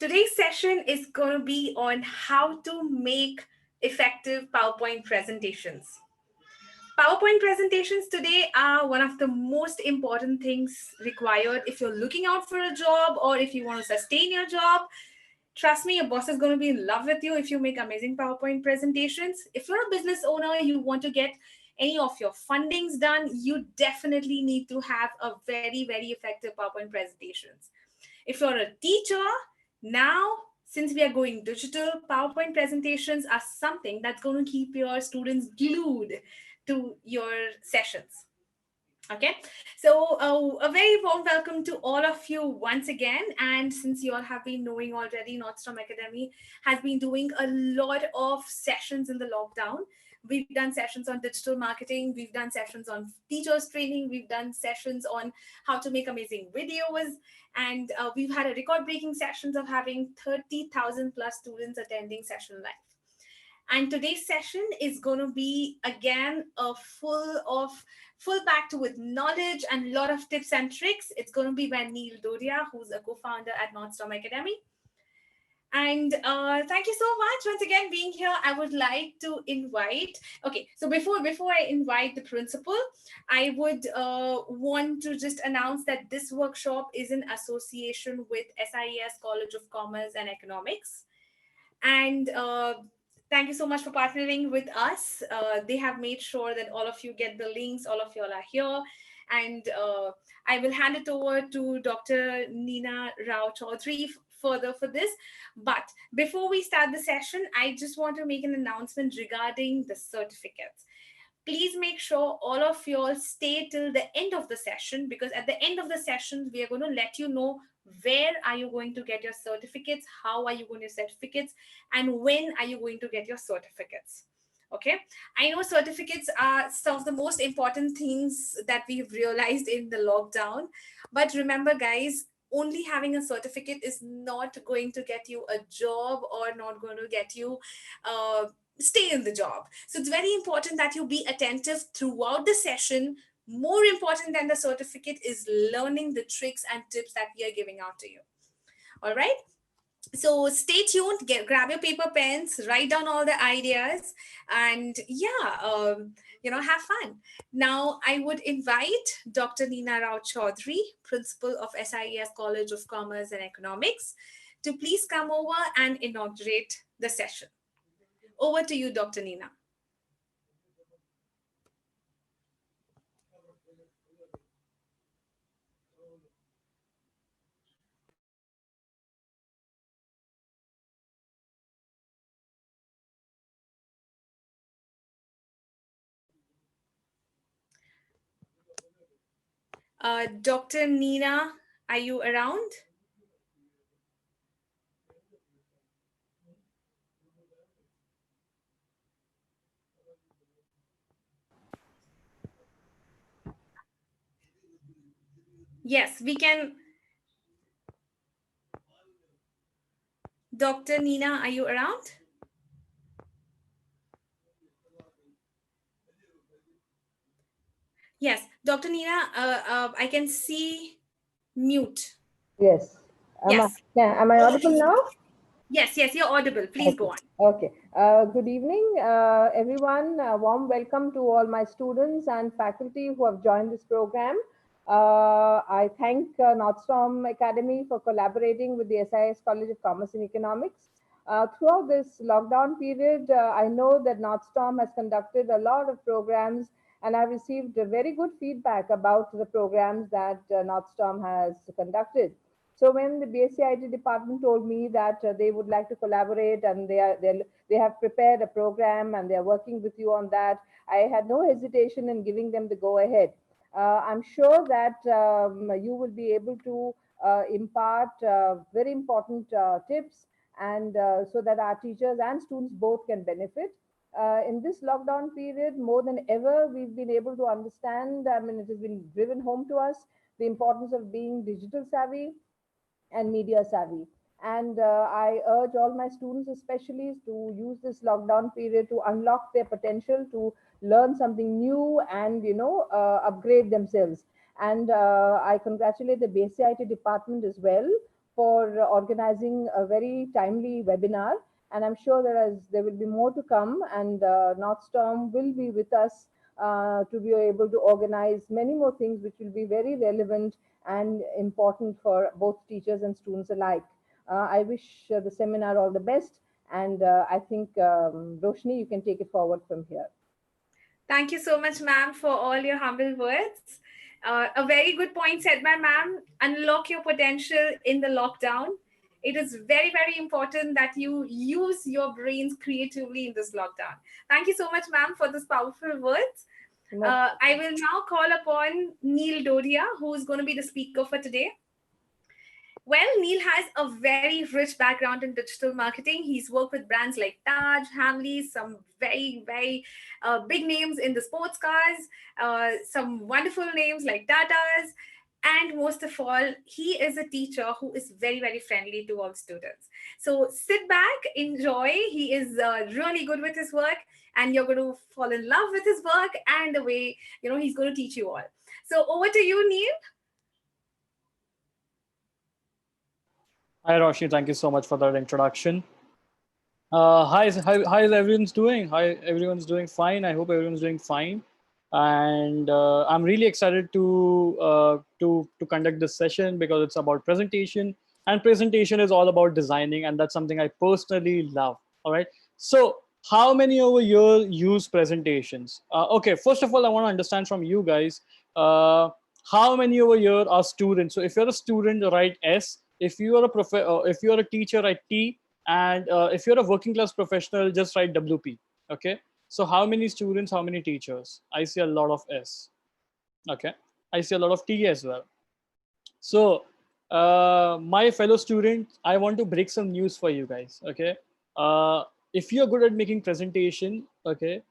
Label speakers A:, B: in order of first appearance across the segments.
A: Today's session is going to be on how to make effective PowerPoint presentations. PowerPoint presentations today are one of the most important things required if you're looking out for a job or if you want to sustain your job. Trust me, your boss is going to be in love with you if you make amazing PowerPoint presentations. If you're a business owner, you want to get any of your fundings done, you definitely need to have a very effective PowerPoint presentations. If you're a teacher, now since we are going digital, PowerPoint presentations are something that's going to keep your students glued to your sessions. Okay, so a very warm welcome to all of you once again. And since you all have been knowing already, Nordstrom Academy has been doing a lot of sessions in the lockdown. We've done sessions on digital marketing, we've done sessions on teachers training, we've done sessions on how to make amazing videos, and we've had a record breaking sessions of having 30,000 plus students attending session live. And today's session is going to be again a full packed with knowledge and a lot of tips and tricks. It's going to be by Neil Doria, who's a co-founder at Nordstrom Academy. And thank you so much once again being here. I would like to invite. Okay, so before I invite the principal, I would want to just announce that this workshop is in association with SIES College of Commerce and Economics. And thank you so much for partnering with us. They have made sure that all of you get the links, all of you all are here. And I will hand it over to Dr. Nina Rao Chaudhary further for this. But before we start the session, I just want to make an announcement regarding the certificates. Please make sure all of you all stay till the end of the session, because at the end of the session, we are going to let you know where are you going to get your certificates, how are you going to get certificates, and when are you going to get your certificates. Okay, I know certificates are some of the most important things that we've realized in the lockdown, but remember guys, only having a certificate is not going to get you a job or not going to get you stay in the job. So it's very important that you be attentive throughout the session. More important than the certificate is learning the tricks and tips that we are giving out to you. All right, so stay tuned, grab your paper pens, write down all the ideas, and have fun. Now I would invite Dr. Nina Rao Chaudhary, principal of SIES College of Commerce and Economics, to please come over and inaugurate the session. Over to you, Dr. Nina. Dr. Nina, are you around? Yes, we can. Dr. Nina, are you around? Yes, Dr. Nina, I can see mute.
B: Yes.
A: Yes.
B: Am I audible now?
A: Yes, you're audible. Please go on.
B: Okay. Good evening, everyone. Warm welcome to all my students and faculty who have joined this program. I thank Nordstrom Academy for collaborating with the SIS College of Commerce and Economics. Throughout this lockdown period, I know that Nordstrom has conducted a lot of programs, and I've received very good feedback about the programs that Nordstrom has conducted. So when the BSc department told me that they would like to collaborate and they have prepared a program and they are working with you on that, I had no hesitation in giving them the go ahead. I'm sure that you will be able to impart very important tips, and so that our teachers and students both can benefit. In this lockdown period, more than ever, we've been able to understand, I mean, it has been driven home to us, the importance of being digital savvy and media savvy. And I urge all my students, especially, to use this lockdown period to unlock their potential, to learn something new, and upgrade themselves. And I congratulate the BSc department as well for organizing a very timely webinar. And I'm sure there will be more to come, and Northstorm will be with us to be able to organize many more things which will be very relevant and important for both teachers and students alike. I wish the seminar all the best, and I think Roshni, you can take it forward from here.
A: Thank you so much, ma'am, for all your humble words. A very good point said by ma'am. Unlock your potential in the lockdown. It is very, very important that you use your brains creatively in this lockdown. Thank you so much, ma'am, for this powerful words.
B: Most
A: I
B: welcome.
A: will now call upon Neil Dodia, who is going to be the speaker for today. Well, Neil has a very rich background in digital marketing. He's worked with brands like Taj, Hamleys, some very, very big names in the sports cars, some wonderful names like Tata's. And most of all, he is a teacher who is very, very friendly to all students. So sit back, enjoy. He is really good with his work, and you're going to fall in love with his work and the way, he's going to teach you all. So over to you, Neil.
C: Hi, Roshni. Thank you so much for that introduction. Hi, everyone's doing? Hi, everyone's doing fine. I hope everyone's doing fine. And I'm really excited to conduct this session because it's about presentation, and presentation is all about designing, and that's something I personally love. All right. So, how many over here use presentations? Okay. First of all, I want to understand from you guys. How many over here are students? So, if you're a student, write S. If you are if you are a teacher, write T, and if you're a working class professional, just write WP. Okay. So how many students, how many teachers? I see a lot of S. Okay. I see a lot of T as well. So my fellow students, I want to break some news for you guys. Okay. If you're good at making presentation, okay,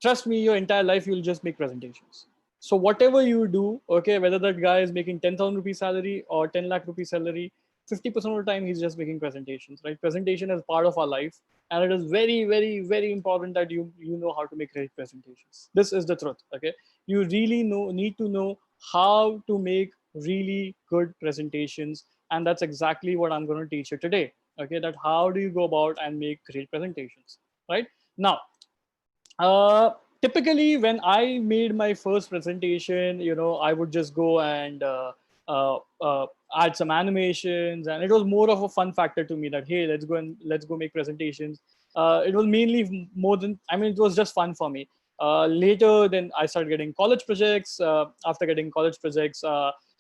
C: trust me, your entire life you'll just make presentations. So whatever you do, okay, whether that guy is making 10,000 rupees salary or 10 lakh rupees salary, 50% of the time he's just making presentations, right? Presentation is part of our life, and it is very, very, very important that you know how to make great presentations. This is the truth, okay? You really need to know how to make really good presentations, and that's exactly what I'm going to teach you today. Okay, that how do you go about and make great presentations, right? Now, uh, typically, when I made my first presentation, I would just go and uh, uh, add some animations, and it was more of a fun factor to me that hey, let's go make presentations. It was mainly more than it was just fun for me. Later, then I started getting college projects. After getting college projects,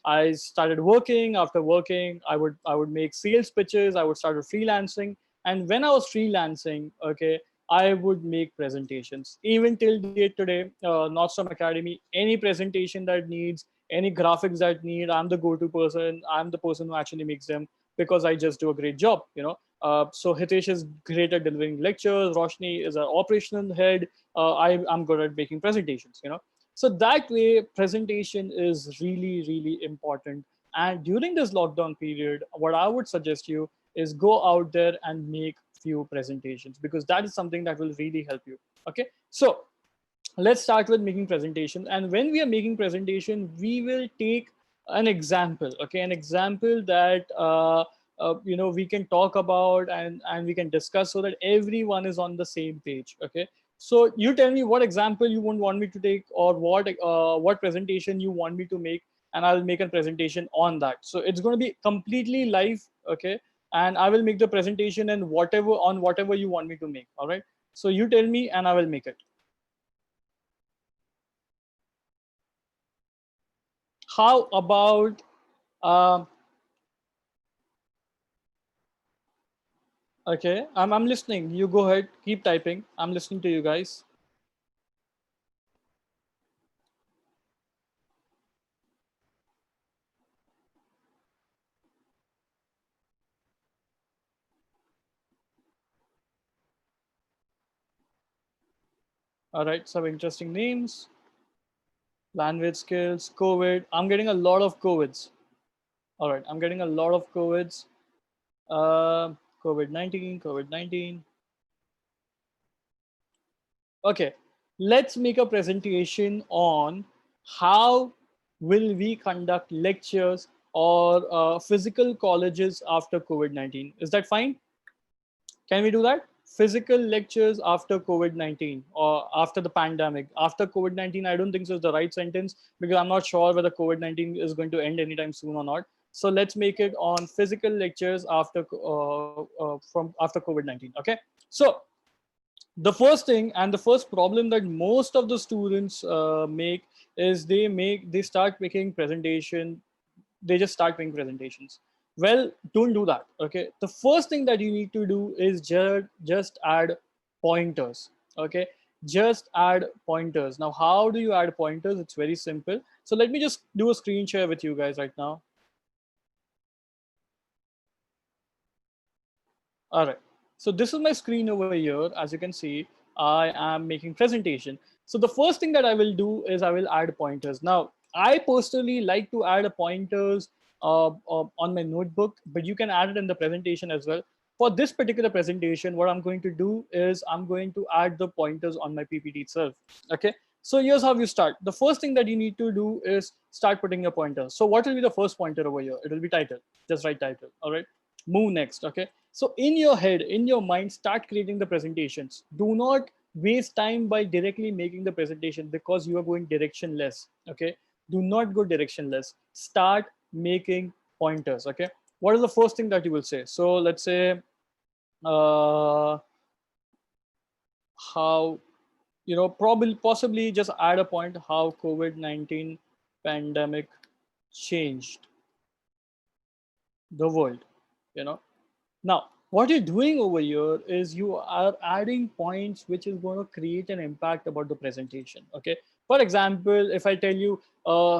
C: I started working. After working, I would make sales pitches. I would start freelancing, and when I was freelancing, okay, I would make presentations. Even till date today, Northstorm Academy, any presentation that needs, any graphics that need, I'm the go-to person. I'm the person who actually makes them because I just do a great job, So Hitesh is great at delivering lectures. Roshni is an operational head. I'm good at making presentations. So that way, presentation is really, really important. And during this lockdown period, what I would suggest you is go out there and make few presentations, because that is something that will really help you. Okay, so let's start with making presentation. And when we are making presentation, we will take an example. Okay, an example that we can talk about, and we can discuss so that everyone is on the same page. Okay, so you tell me what example you would want me to take, or what presentation you want me to make, and I'll make a presentation on that. So it's going to be completely live. Okay, and I will make the presentation and whatever you want me to make. All right, so you tell me and I will make it. How about um, okay, I'm listening. You go ahead, keep typing. I'm listening to you guys. All right, some interesting names. Language skills, COVID. I'm getting a lot of COVIDs. All right, I'm getting a lot of COVIDs. COVID-19, COVID-19. Okay, let's make a presentation on how will we conduct lectures or physical colleges after COVID-19. Is that fine? Can we do that? Physical lectures after COVID-19 or after the pandemic. After COVID-19, I don't think so is the right sentence because I'm not sure whether COVID-19 is going to end anytime soon or not. So let's make it on physical lectures after from after COVID-19. Okay. So the first thing and the first problem that most of the students make is they start making presentation, they just start making presentations. Well, don't do that. Okay, the first thing that you need to do is just add pointers. Okay, just add pointers. Now how do you add pointers? It's very simple. So let me just do a screen share with you guys right now. All right. So this is my screen over here. As you can see, I am making presentation. So the first thing that I will do is I will add pointers. Now, I personally like to add pointers on my notebook, but you can add it in the presentation as well. For this particular presentation, what I'm going to do is I'm going to add the pointers on my PPT itself. Okay. So here's how you start. The first thing that you need to do is start putting your pointers. So what will be the first pointer over here? It will be title. Just write title. All right. Move next. Okay. So in your head, in your mind, start creating the presentations. Do not waste time by directly making the presentation because you are going directionless. Okay. Do not go directionless. Start making pointers. Okay. What is the first thing that you will say? So let's say uh, how, probably possibly just add a point how COVID-19 pandemic changed the world. You know, Now, what you're doing over here is you are adding points which is going to create an impact about the presentation. Okay. For example, if I tell you,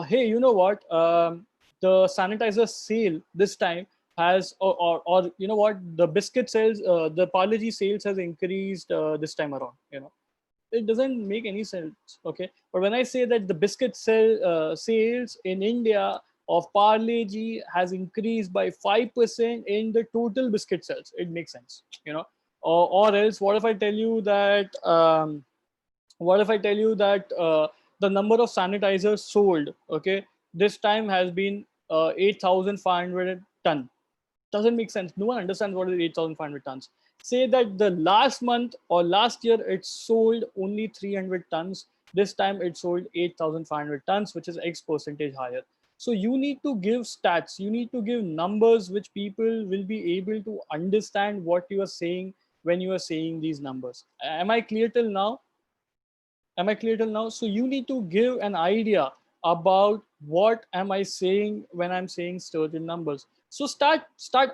C: hey, you know what, the sanitizer sale this time has, or you know what, the biscuit sales, the Parle-G sales has increased this time around. It doesn't make any sense. Okay, but when I say that the sales in India of Parle-G has increased by 5% in the total biscuit sales, it makes sense. Or else what if I tell you that the number of sanitizers sold, okay, this time has been 8,500 ton. Doesn't make sense. No one understands what is 8,500 tons. Say that the last month or last year it sold only 300 tons. This time it sold 8,500 tons, which is X percentage higher. So you need to give stats, you need to give numbers which people will be able to understand what you are saying when you are saying these numbers. Am I clear till now? Am I clear till now? So you need to give an idea about what am I saying when I'm saying certain numbers. So start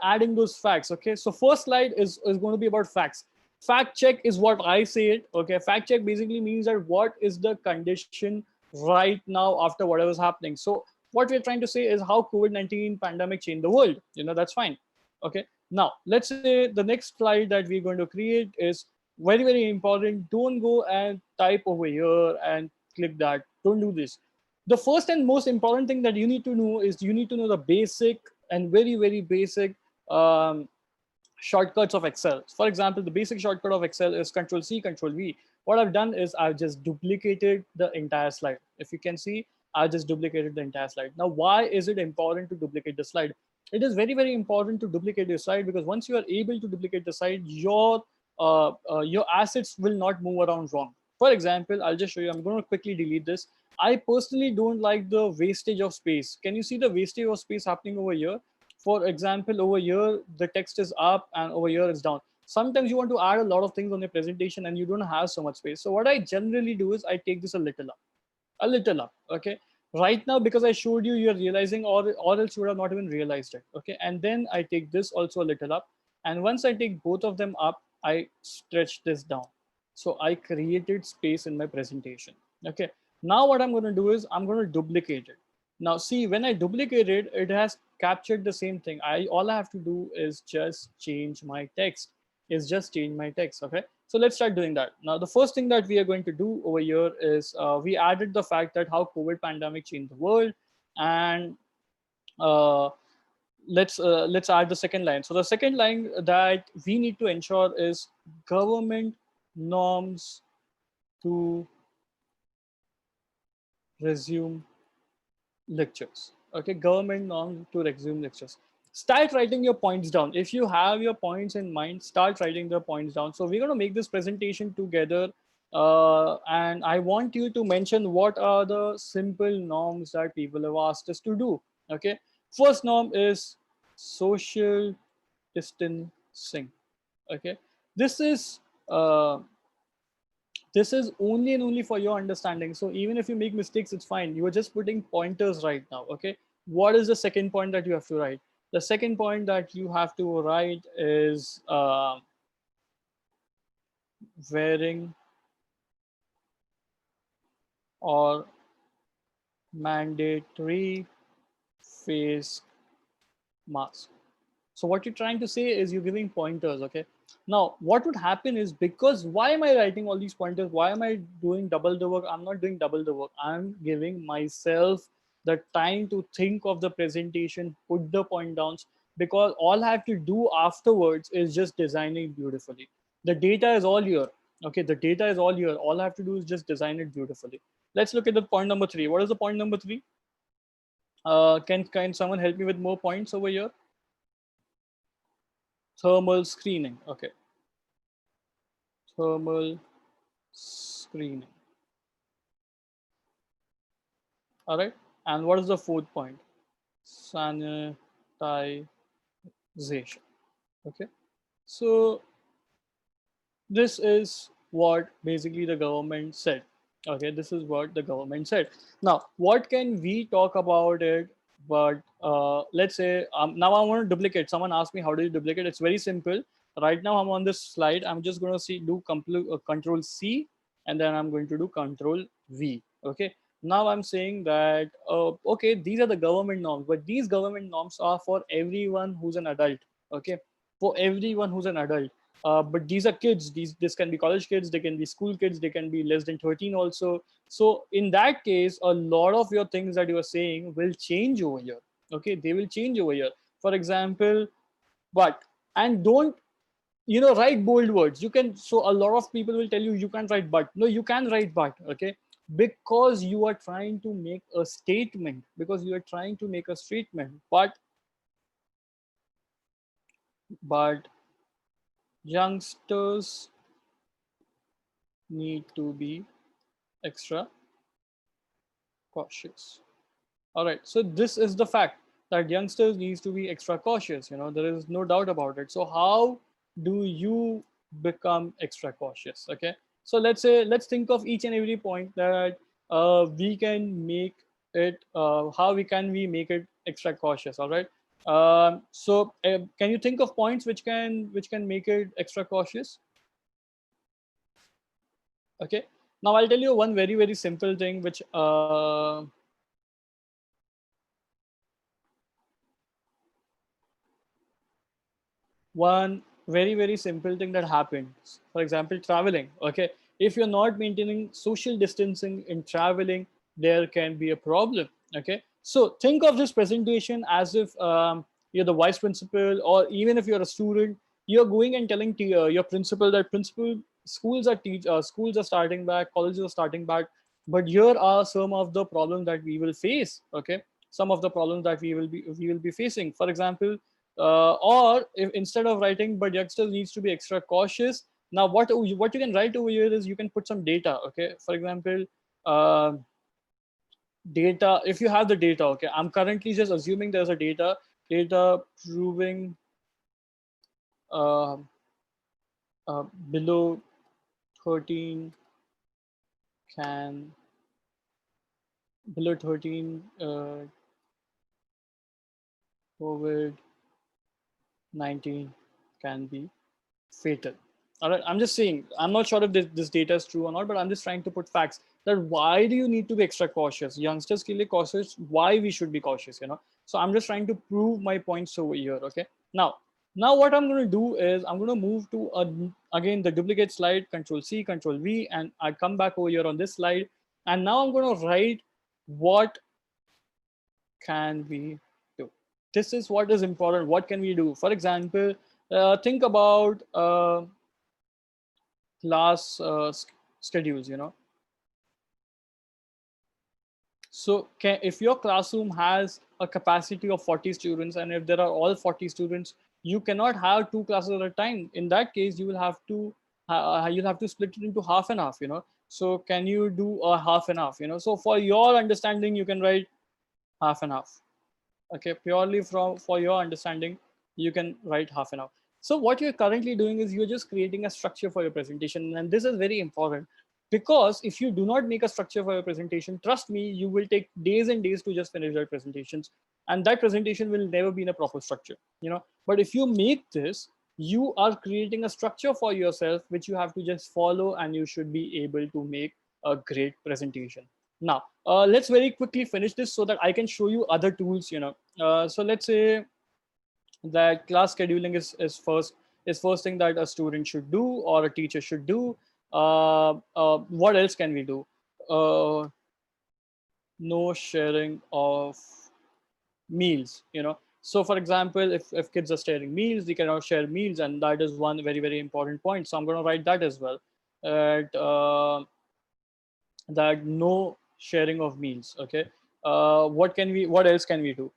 C: adding those facts. Okay. So first slide is going to be about facts. Fact check is what I say it. Okay. Fact check basically means that what is the condition right now after whatever's happening. So what we're trying to say is how COVID-19 pandemic changed the world. That's fine. Okay. Now let's say the next slide that we're going to create is very important. Don't go and type over here and click that. Don't do this. The first and most important thing that you need to know is you need to know the basic and very basic shortcuts of Excel. For example, the basic shortcut of Excel is Control C, Control V. What I've done is I've just duplicated the entire slide. If you can see, I just duplicated the entire slide. Now, why is it important to duplicate the slide? It is very important to duplicate your slide because once you are able to duplicate the slide, your assets will not move around wrong. For example, I'll just show you. I'm going to quickly delete this. I personally don't like the wastage of space. Can you see the wastage of space happening over here? For example, over here, the text is up and over here it's down. Sometimes you want to add a lot of things on your presentation and you don't have so much space. So what I generally do is I take this a little up. Okay. Right now, because I showed you, you're realizing, or else you would have not even realized it. Okay. And then I take this also a little up. And once I take both of them up, I stretch this down. So I created space in my presentation. Okay. Now what I'm going to do is I'm going to duplicate it. Now see, when I duplicate it, it has captured the same thing. All I have to do is just change my text. Okay. So let's start doing that. Now, the first thing that we are going to do over here is we added the fact that how COVID pandemic changed the world, and uh, let's add the second line. So the second line that we need to ensure is government norms to resume lectures. Okay, government norms to resume lectures. Start writing your points down. If you have your points in mind, start writing the points down. So we're going to make this presentation together, and I want you to mention what are the simple norms that people have asked us to do. Okay, first norm is social distancing. Okay, this is uh, this is only and only for your understanding. So even if you make mistakes, it's fine. You are just putting pointers right now. Okay, what is the second point that you have to write? The second point that you have to write is wearing or mandatory face mask. So what you're trying to say is you're giving pointers. Okay, now what would happen is, because why am I writing all these pointers? Why am I doing double the work? I'm not doing double the work. I'm giving myself the time to think of the presentation, put the point downs, because all I have to do afterwards is just designing beautifully. The data is all here. Okay, the data is all here. All I have to do is just design it beautifully. Let's look at the point number 3. What is the point number 3? Can someone help me with more points over here? Thermal screening. Okay, thermal screening. All right. And what is the fourth point? Sanitization. Okay. So this is what basically the government said. Okay, this is what the government said. Now what can we talk about it? But let's say now I want to duplicate. Someone asked me how do you duplicate. It's very simple. Right now I'm on this slide. I'm just going to do control C, and then I'm going to do control V. Okay, now I'm saying that okay, these are the government norms, but these government norms are for everyone who's an adult. Okay, for everyone who's an adult. But these are kids. This can be college kids, they can be school kids, they can be less than 13 also. So in that case, a lot of your things that you are saying will change over here. Okay, they will change over here. For example, but, and don't, write bold words. You can, so a lot of people will tell you you can't write but. No, you can write but. Okay, because you are trying to make a statement, because you are trying to make a statement. But youngsters need to be extra cautious. All right, so this is the fact that youngsters needs to be extra cautious. There is no doubt about it. So how do you become extra cautious? Okay, so let's think of each and every point that we can make it. How we make it extra cautious? All right. So can you think of points which can make it extra cautious? Okay. Now I'll tell you one very very simple thing which one very very simple thing that happens, for example, traveling. Okay, if you're not maintaining social distancing in traveling, there can be a problem. Okay, so think of this presentation as if you're the vice principal, or even if you're a student, you're going and telling your principal that principal, schools are starting back, colleges are starting back, but here are some of the problems that we will face. Okay, some of the problems that we will be facing. For example, or if instead of writing but youngsters needs to be extra cautious, now what you can write over here is you can put some data. Okay, for example, uh, data, if you have the data. Okay, I'm currently just assuming there's a data proving uh, below 13 can below 13 COVID-19 can be fatal. All right, I'm just saying, I'm not sure if this data is true or not, but I'm just trying to put facts that why do you need to be extra cautious? Youngsters ke liye cautious, why we should be cautious. So I'm just trying to prove my points over here. Okay, now what I'm going to do is I'm going to move to again the duplicate slide, control C, control V, and I come back over here on this slide, and now I'm going to write what can we do. This is what is important. What can we do? For example, think about class schedules. So if your classroom has a capacity of 40 students, and if there are all 40 students, you cannot have two classes at a time. In that case, you will have to you'll have to split it into half and half, so can you do a half and half? So for your understanding, you can write half and half. Okay, purely from for your understanding, you can write half an hour. So what you're currently doing is you're just creating a structure for your presentation, and this is very important, because if you do not make a structure for your presentation, trust me, you will take days and days to just finish that presentations, and that presentation will never be in a proper structure. But if you make this, you are creating a structure for yourself which you have to just follow, and you should be able to make a great presentation. Now, let's very quickly finish this so that I can show you other tools. So let's say that class scheduling is first thing that a student should do or a teacher should do. What else can we do? Uh, no sharing of meals. So for example, if kids are sharing meals, they cannot share meals, and that is one very, very important point. So I'm going to write that as well. At, that no sharing of meals. Okay, what else can we do?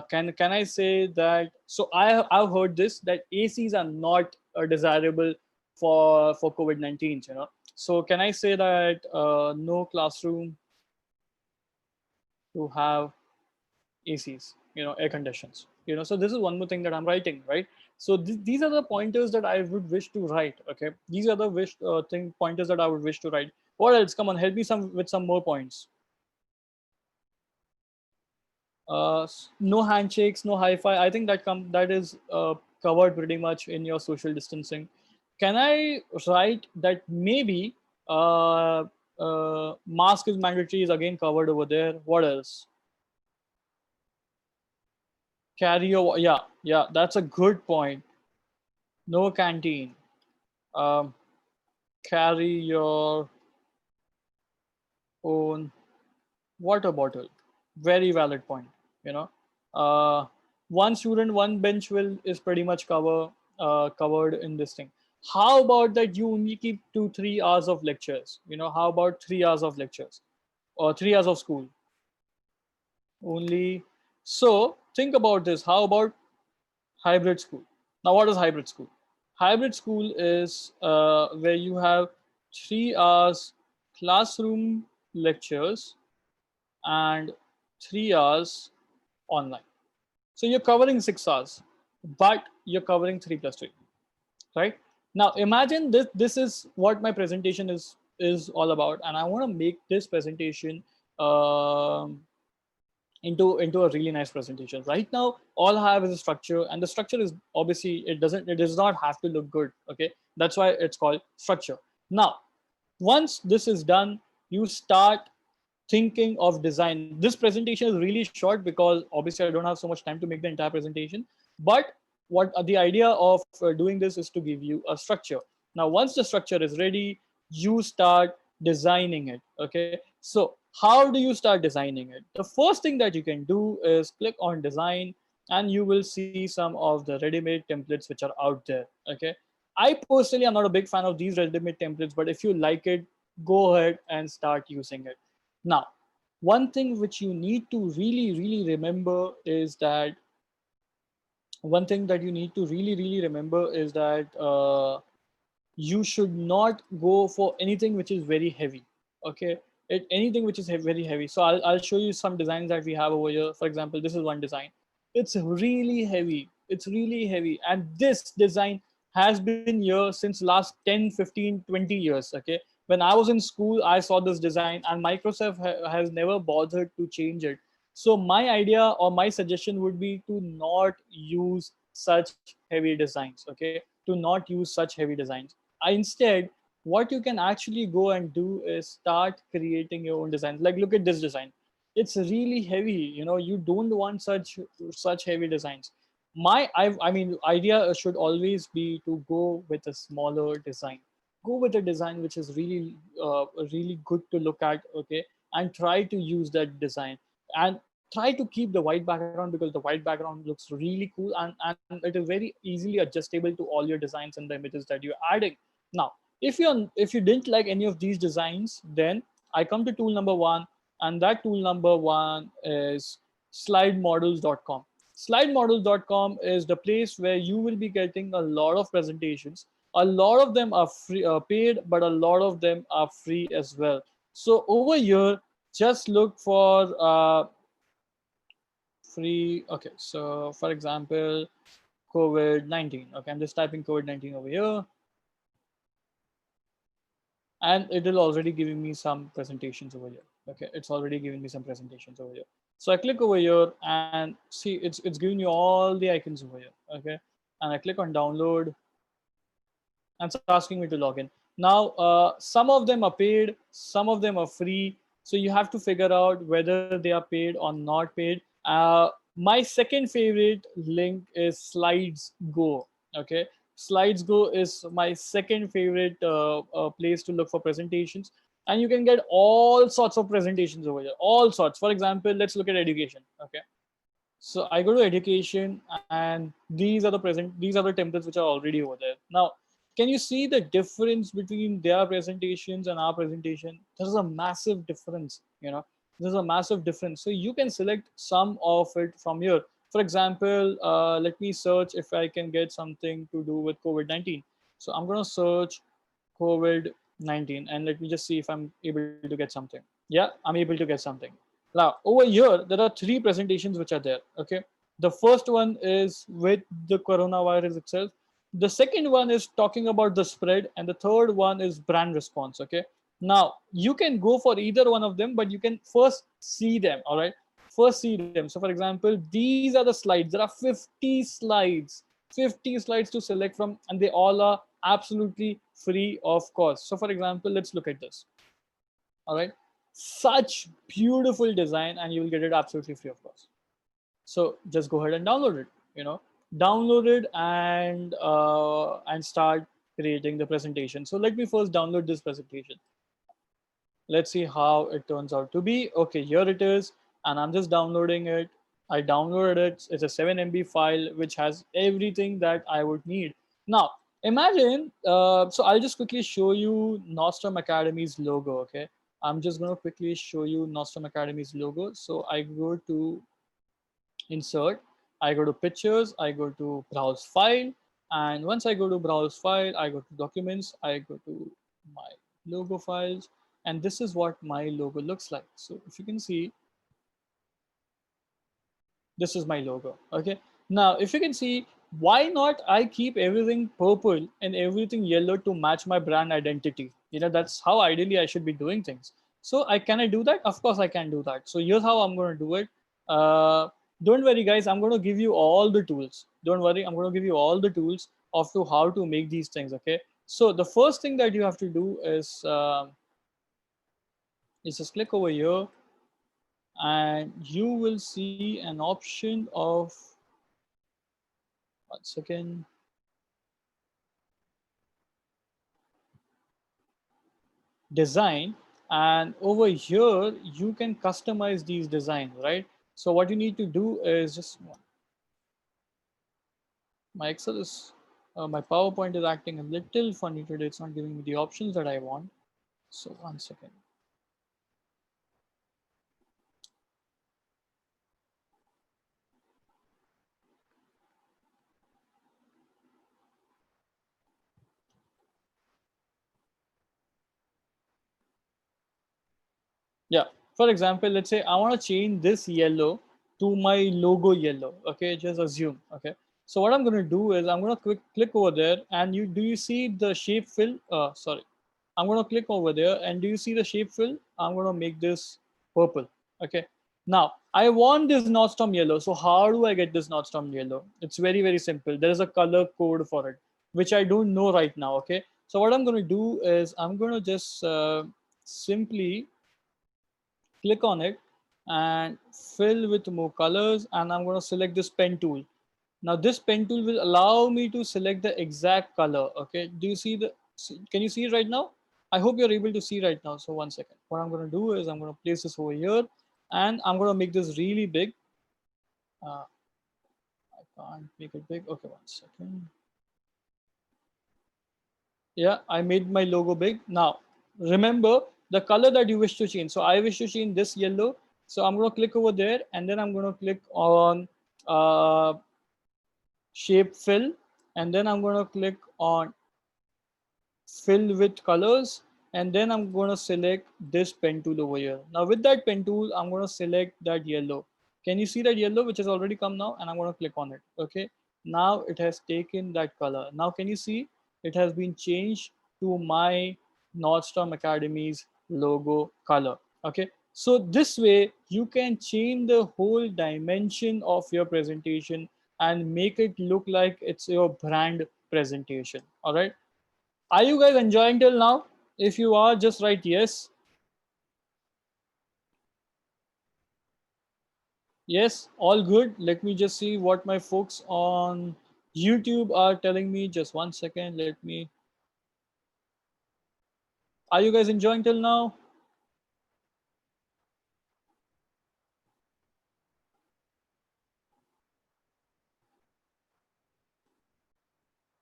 C: Can I say that? So I've heard this, that ACs are not desirable for COVID-19. So can I say that no classroom to have ACs, air conditions. So this is one more thing that I'm writing, right? So these are the pointers that I would wish to write. Okay, these are the pointers that I would wish to write. What else? Come on, help me with some more points. No handshakes, no hi-fi. I think that is covered pretty much in your social distancing. Can I write that maybe mask is mandatory is again covered over there? What else? Carry your, yeah, that's a good point. No canteen. Um, carry your own water bottle. Very valid point. You know, uh, one student, one bench will is pretty much covered in this thing. How about that you only keep 2-3 hours of lectures? How about 3 hours of lectures or 3 hours of school only? So think about this. How about hybrid school? Now, what is hybrid school? Hybrid school is where you have 3 hours classroom lectures and 3 hours online. So you're covering 6 hours, but you're covering 3 plus 3, right? Now imagine this. This is what my presentation is all about, and I want to make this presentation um, into a really nice presentation. Right now, all I have is a structure, and the structure is obviously it does not have to look good. Okay, that's why it's called structure. Now, once this is done, you start thinking of design. This presentation is really short because obviously I don't have so much time to make the entire presentation. But what the idea of doing this is to give you a structure. Now, once the structure is ready, you start designing it. Okay, so how do you start designing it? The first thing that you can do is click on design, and you will see some of the ready-made templates which are out there. Okay, I personally am not a big fan of these ready-made templates, but if you like it, go ahead and start using it. Now, one thing which you need to really remember is that you should not go for anything which is very heavy. Okay, anything which is very heavy. So I'll show you some designs that we have over here. For example, this is one design. It's really heavy. It's really heavy, and this design has been here since last 10, 15, 20 years. Okay, when I was in school, I saw this design, and Microsoft has never bothered to change it. So my idea or my suggestion would be to not use such heavy designs. Okay, to not use such heavy designs. Instead, what you can actually go and do is start creating your own designs. Like, look at this design. It's really heavy. You don't want such heavy designs. I mean, idea should always be to go with a smaller design. Go with a design which is really good to look at. Okay, and try to use that design, and try to keep the white background, because the white background looks really cool, and it is very easily adjustable to all your designs and the images that you're adding. Now, if you didn't like any of these designs, then I come to tool number one, and that tool number one is slidemodels.com. Slidemodels.com is the place where you will be getting a lot of presentations. A lot of them are free, paid, but a lot of them are free as well. So over here, just look for free. Okay, so for example, COVID-19. Okay, I'm just typing COVID-19 over here, and it will already giving me some presentations over here. Okay, it's already giving me some presentations over here. So I click over here and see it's giving you all the icons over here. Okay, and I click on download, and it's asking me to log in. Now, some of them are paid, some of them are free. So you have to figure out whether they are paid or not paid. My second favorite link is Slides Go. Okay, Slides Go is my second favorite place to look for presentations, and you can get all sorts of presentations over here. All sorts. For example, let's look at education. Okay, so I go to education, and these are the templates which are already over there. Now, can you see the difference between their presentations and our presentation? There's a massive difference, there's a massive difference. So you can select some of it from here. For example, let me search if I can get something to do with COVID-19. So I'm going to search COVID-19, and let me just see if I'm able to get something. Yeah, I'm able to get something. Now, over here, there are three presentations which are there. Okay. The first one is with the coronavirus itself. The second one is talking about the spread. And the third one is brand response. Okay. Now, you can go for either one of them, but you can first see them. All right. First see them. So, for example, these are the slides. There are 50 slides, 50 slides to select from, and they all are absolutely free of cost. So, for example, let's look at this. All right, such beautiful design, and you will get it absolutely free of cost. So just go ahead and download it, download it, and start creating the presentation. So let me first download this presentation. Let's see how it turns out to be. Okay, here it is, and I'm just downloading it. I downloaded it. It's a 7 MB file which has everything that I would need. Now imagine, so I'll just quickly show you Nostrum Academy's logo. Okay, I'm just going to quickly show you Nostrum Academy's logo. So I go to insert, I go to pictures, I go to browse file, and once I go to browse file, I go to documents, I go to my logo files, and this is what my logo looks like. So if you can see, this is my logo. Okay, now if you can see, why not I keep everything purple and everything yellow to match my brand identity? That's how ideally I should be doing things. So can I do that? Of course I can do that. So here's how I'm going to do it. Don't worry guys, I'm going to give you all the tools. Don't worry, I'm going to give you all the tools of to how to make these things. Okay, so the first thing that you have to do is just click over here, and you will see an option of, 1 second, design, and over here you can customize these designs, right? So what you need to do is just, my Excel is my PowerPoint is acting a little funny today. It's not giving me the options that I want. So 1 second. Yeah, for example, let's say I want to change this yellow to my logo yellow. Okay, just assume. Okay, so what I'm going to do is I'm going to click over there, and you see the shape fill? Sorry, I'm going to click over there, and do you see the shape fill? I'm going to make this purple. Okay, now I want this Nordstrom yellow. So how do I get this Nordstrom yellow? It's very, very simple. There is a color code for it, which I don't know right now. Okay, so what I'm going to do is I'm going to just simply click on it and fill with more colors, and I'm going to select this pen tool. Now this pen tool will allow me to select the exact color. Okay, do you see can you see it right now? I hope you're able to see right now. So 1 second, what I'm going to do is I'm going to place this over here, and I'm going to make this really big. I can't make it big. Okay, 1 second. Yeah, I made my logo big. Now remember the color that you wish to change. So I wish to change this yellow So I'm going to click over there, and then I'm going to click on uh, shape fill, and then I'm going to click on fill with colors, and then I'm going to select this pen tool over here. Now with that pen tool, I'm going to select that yellow. Can you see that yellow which has already come now? And I'm going to click on it. Okay, now it has taken that color. Now can you see it has been changed to my Nordstrom Academy's logo color. Okay, so this way you can change the whole dimension of your presentation and make it look like it's your brand presentation. All right, are you guys enjoying till now? If you are, just write yes. Yes, all good. Let me just see what my folks on YouTube are telling me. Just 1 second. Let me. Are you guys enjoying till now?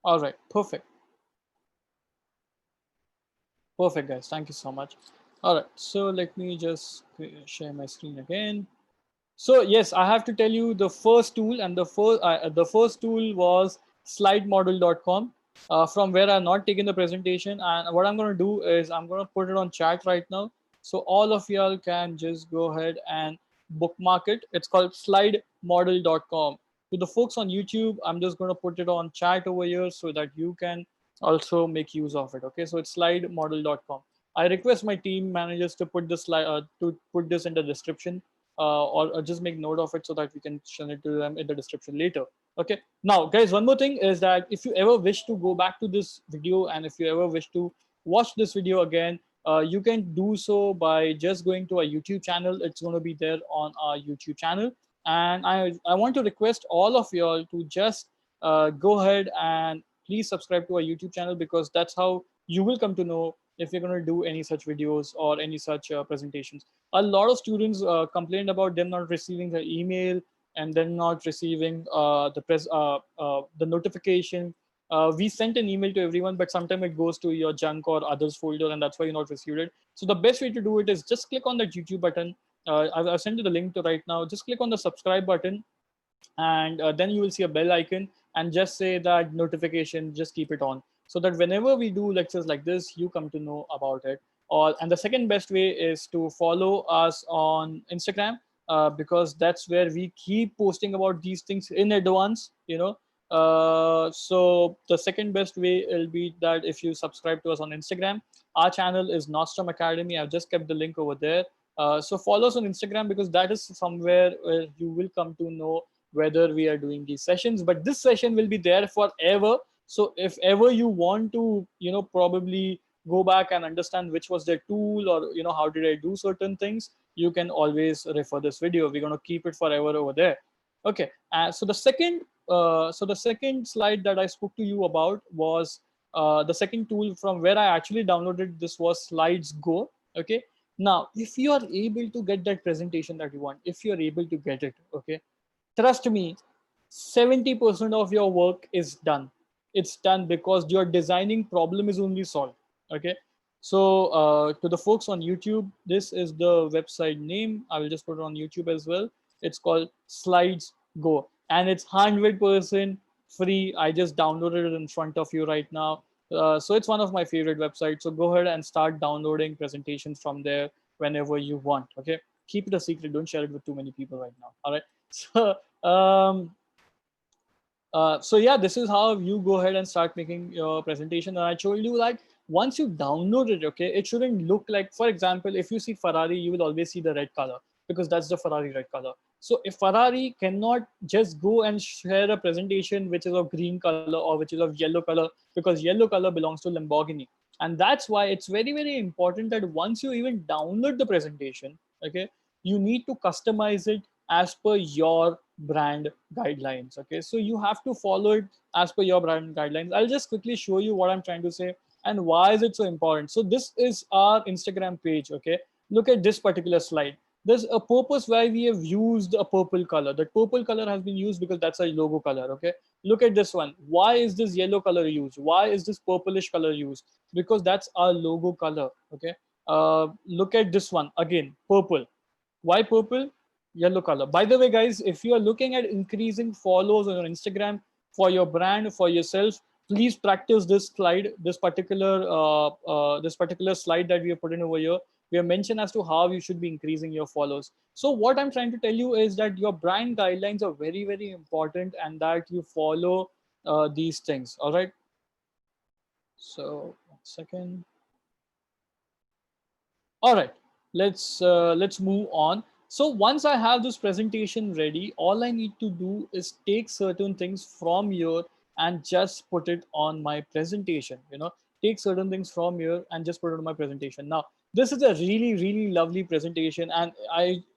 C: All right, perfect. Perfect, guys. Thank you so much. All right, so let me just share my screen again. So yes, I have to tell you the first tool, and the first tool was slidemodel.com, from where I'm not taking the presentation. And what I'm going to do is I'm going to put it on chat right now, so all of y'all can just go ahead and bookmark it. It's called slidemodel.com. To the folks on YouTube, I'm just going to put it on chat over here so that you can also make use of it. Okay, so it's slidemodel.com. I request my team managers to put this to put this in the description, or just make note of it so that we can send it to them in the description later. Okay, now guys, one more thing is that if you ever wish to go back to this video, and if you ever wish to watch this video again, you can do so by just going to our YouTube channel. It's going to be there on our YouTube channel, and I want to request all of you all to just go ahead and please subscribe to our YouTube channel, because that's how you will come to know if you're going to do any such videos or any such presentations. A lot of students complained about them not receiving the email, and then not receiving the notification. We sent an email to everyone, but sometimes it goes to your junk or others folder, and that's why you not received it. So the best way to do it is just click on that YouTube button. I've sent you the link to right now. Just click on the subscribe button, and then you will see a bell icon, and just say that notification, just keep it on, so that whenever we do lectures like this, you come to know about it. And the second best way is to follow us on Instagram, because that's where we keep posting about these things in advance, so the second best way will be that if you subscribe to us on Instagram. Our channel is Nostrum Academy. I've just kept the link over there. So follow us on Instagram, because that is somewhere where you will come to know whether we are doing these sessions. But this session will be there forever. So if ever you want to, probably go back and understand which was the tool, or how did I do certain things, you can always refer this video. We're going to keep it forever over there. Okay. So the second slide that I spoke to you about was the second tool from where I actually downloaded this was Slides Go. Okay. Now, if you are able to get that presentation that you want, if you are able to get it, okay, trust me, 70% of your work is done. It's done because your designing problem is only solved. Okay. So to the folks on YouTube, this is the website name. I will just put it on YouTube as well. It's called Slides Go, and it's 100% free. I just downloaded it in front of you right now. So it's one of my favorite websites. So go ahead and start downloading presentations from there whenever you want. Okay. Keep it a secret. Don't share it with too many people right now. All right. So so yeah, this is how you go ahead and start making your presentation. And I told you, like, once you download it, okay, it shouldn't look like, for example, if you see Ferrari, you will always see the red color, because that's the Ferrari red color. So if Ferrari cannot just go and share a presentation which is of green color or which is of yellow color, because yellow color belongs to Lamborghini. And that's why it's very, very important that once you even download the presentation, okay, you need to customize it as per your brand guidelines. Okay, so you have to follow it as per your brand guidelines. I'll just quickly show you what I'm trying to say and why is it so important. So this is our Instagram page. Okay, look at this particular slide. There's a purpose why we have used a purple color. That purple color has been used because that's a logo color. Okay, look at this one. Why is this yellow color used? Why is this purplish color used? Because that's our logo color. Okay, look at this one again, purple. Why purple? Yellow color. By the way, guys, if you are looking at increasing follows on your Instagram for your brand, for yourself, please practice this slide, this particular slide that we have put in over here. We have mentioned as to how you should be increasing your follows. So what I'm trying to tell you is that your brand guidelines are very, very important, and that you follow these things. All right. So 1 second. All right, let's move on. So once I have this presentation ready, all I need to do is take certain things from here and just put it on my presentation. Take certain things from here and just put it on my presentation. Now, this is a really, really lovely presentation, and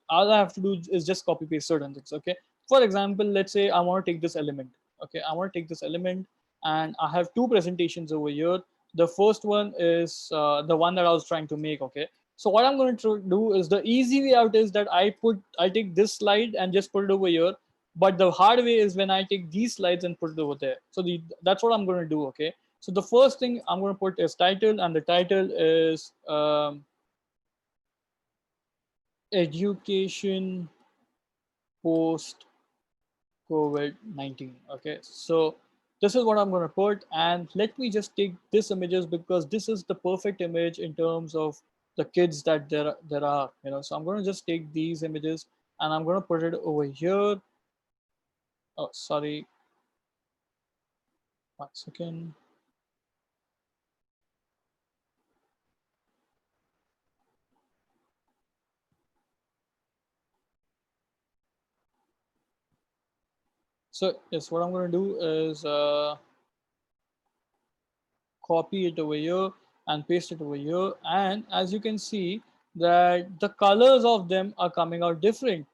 C: all I have to do is just copy paste certain things. Okay. For example, let's say I want to take this element. Okay, I want to take this element, and I have two presentations over here. The first one is the one that I was trying to make. Okay, so what I'm going to do is, the easy way out is that I take this slide and just put it over here. But the hard way is when I take these slides and put it over there. So that's what I'm going to do. Okay. So the first thing I'm going to put is title, and the title is education post COVID-19. Okay, so this is what I'm going to put, and let me just take this images, because this is the perfect image in terms of the kids that there are. So I'm going to just take these images and I'm going to put it over here. Oh, sorry, 1 second. So yes, what I'm going to do is copy it over here and paste it over here, and as you can see that the colors of them are coming out different.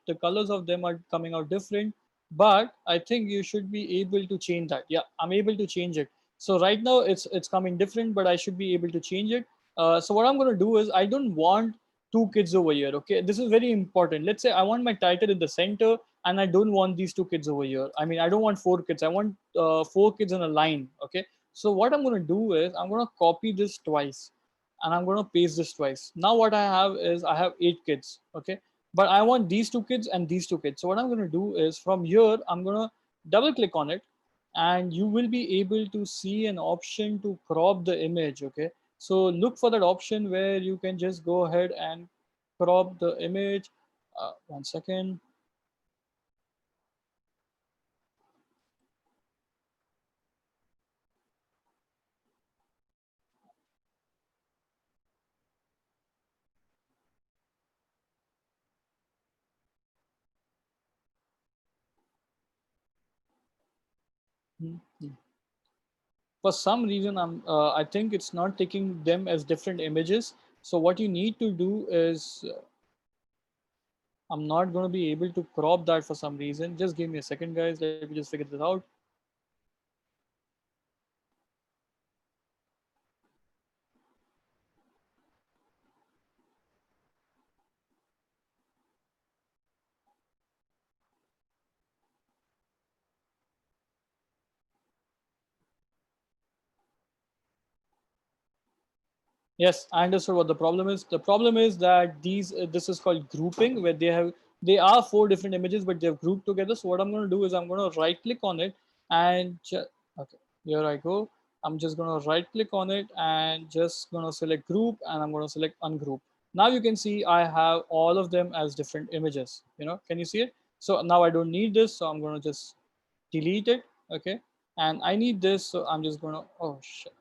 C: But I think you should be able to change that. Yeah, I'm able to change it. So right now it's coming different, but I should be able to change it. So what I'm going to do is, I don't want two kids over here. Okay, this is very important. Let's say I want my title in the center, and I don't want these two kids over here. I mean, I don't want four kids. I want four kids in a line. Okay, so what I'm going to do is, I'm going to copy this twice and I'm going to paste this twice. Now what I have is, I have 8 kids. Okay, but I want these two kids and these two kids. So what I'm going to do is, from here I'm going to double click on it, and you will be able to see an option to crop the image. Okay, so look for that option where you can just go ahead and crop the image. 1 second. For some reason, I think it's not taking them as different images. So what you need to do is, I'm not going to be able to crop that for some reason. Just give me a second, guys. Let me just figure this out. Yes, I understood what the problem is. The problem is that this is called grouping, where they are 4 different images, but they're grouped together. So what I'm going to do is, I'm going to right click on it and okay, here I go. I'm just going to right click on it and just going to select group, and I'm going to select ungroup. Now you can see I have all of them as different images. Can you see it? So now I don't need this, so I'm going to just delete it. Okay, and I need this, so I'm just going to, oh shit,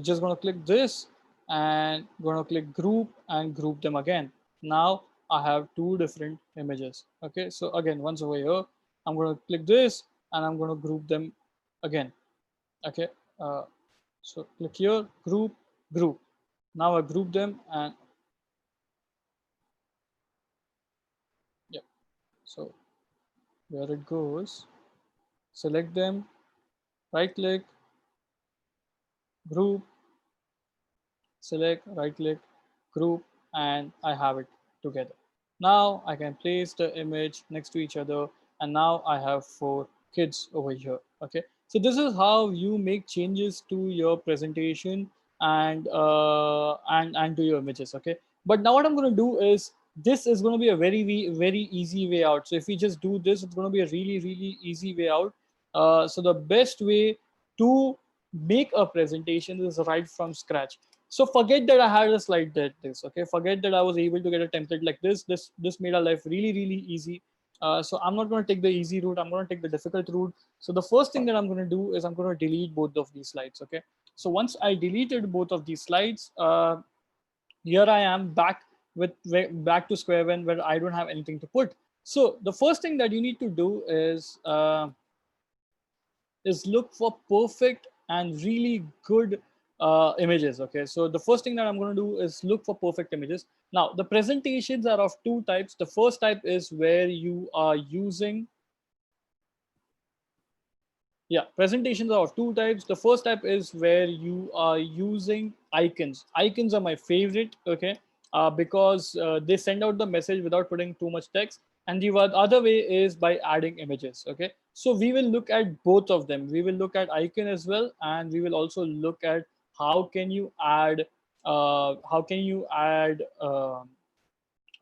C: just going to click this and going to click group and group them again. Now I have 2 different images. Okay, so again, once over here, I'm going to click this and I'm going to group them again. Okay, uh, so click here, group, group. Now I group them, and yeah, so where it goes, select them, right click, group, select, right click, group, and I have it together. Now I can place the image next to each other, and now I have 4 kids over here. Okay, so this is how you make changes to your presentation and to your images. Okay, but now what I'm going to do is, this is going to be a very easy way out. So if we just do this, it's going to be a really easy way out. So the best way to make a presentation is right from scratch. So forget that I had a slide like this. Okay, forget that I was able to get a template like this. This made our life really easy. So I'm not going to take the easy route. I'm going to take the difficult route. So the first thing that I'm going to do is I'm going to delete both of these slides. Okay, so once I deleted both of these slides, here I am back back to square one, where I don't have anything to put. So the first thing that you need to do is look for perfect and really good images. Okay, so the first thing that I'm going to do is look for perfect images. Now the presentations are of two types. The first type is where you are using, yeah, presentations are of two types. The first type is where you are using icons. Icons are my favorite, okay, because they send out the message without putting too much text. And the other way is by adding images, okay. So we will look at both of them. We will look at icon as well, and we will also look at how can you add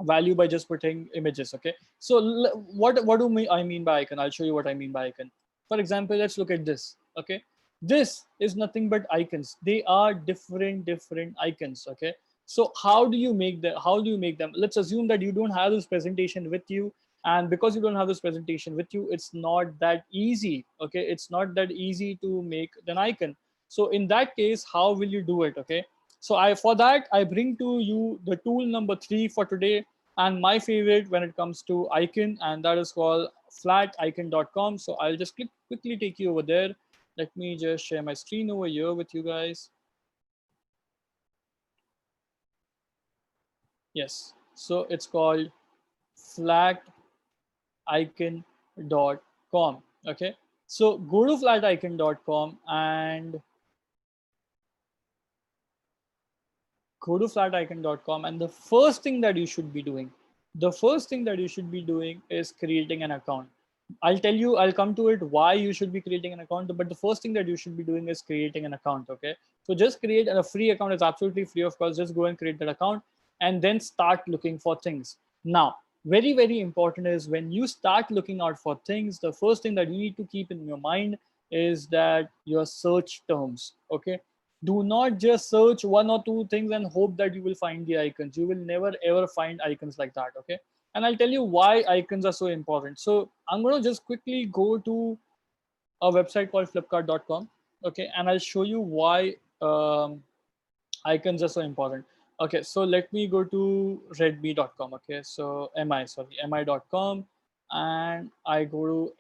C: value by just putting images. Okay, so what do I mean by icon? I'll show you what I mean by icon. For example, let's look at this. Okay, this is nothing but icons. They are different icons. Okay, so how do you make them? Let's assume that you don't have this presentation with you, and because you don't have this presentation with you, it's not that easy. Okay, it's not that easy to make an icon. So in that case, how will you do it? Okay, so for that I bring to you the tool number 3 for today, and my favorite when it comes to icon, and that is called flaticon.com. So I'll just quickly take you over there. Let me just share my screen over here with you guys. Yes, so it's called flaticon.com. Okay, so go to flaticon.com and and the first thing that you should be doing, is creating an account. I'll come to it why you should be creating an account, but the first thing that you should be doing is creating an account. Okay, so just create a free account. It's absolutely free, of course. Just go and create that account and then start looking for things. Now, very important is, when you start looking out for things, the first thing that you need to keep in your mind is that your search terms. Okay, do not just search one or two things and hope that you will find the icons. You will never ever find icons like that. Okay, and I'll tell you why icons are so important. So I'm going to just quickly go to a website called flipkart.com. Okay, and I'll show you why icons are so important. Okay, so let me go to redmi.com. Okay, so mi.com, and I go to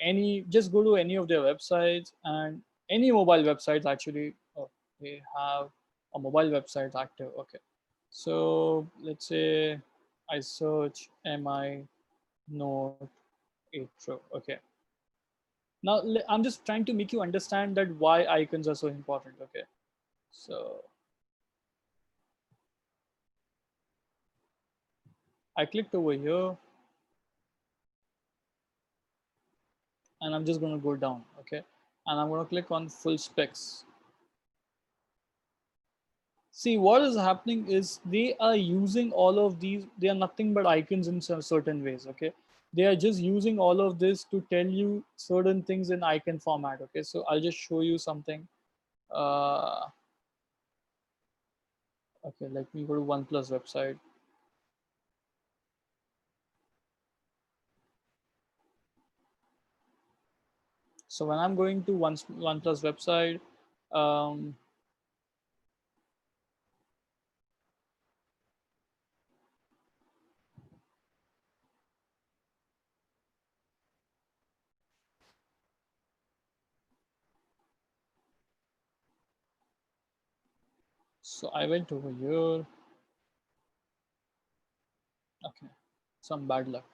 C: just go to any of their websites, and any mobile websites actually. Oh, they have a mobile website active. Okay, so let's say I search mi note 8 pro. Okay, now I'm just trying to make you understand that why icons are so important. Okay, so I clicked over here, and I'm just going to go down. Okay, and I'm going to click on full specs. See, what is happening is they are using all of these. They are nothing but icons in some certain ways. Okay, they are just using all of this to tell you certain things in icon format. Okay, so I'll just show you something. Okay, let me go to OnePlus website. So when I'm going to OnePlus website, um, so I went over here. Okay, some bad luck.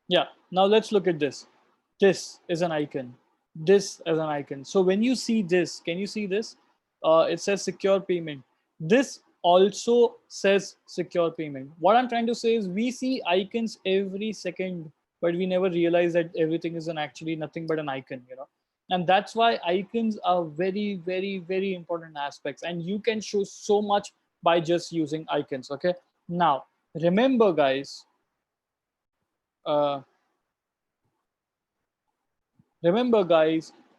C: Yeah, now let's look at this. This is an icon. This as an icon. So when you see this, can you see this? It says secure payment. This also says secure payment. What I'm trying to say is we see icons every second, but we never realize that everything is actually nothing but an icon, and that's why icons are very, very, very important aspects, and you can show so much by just using icons. Okay, now remember guys, uh,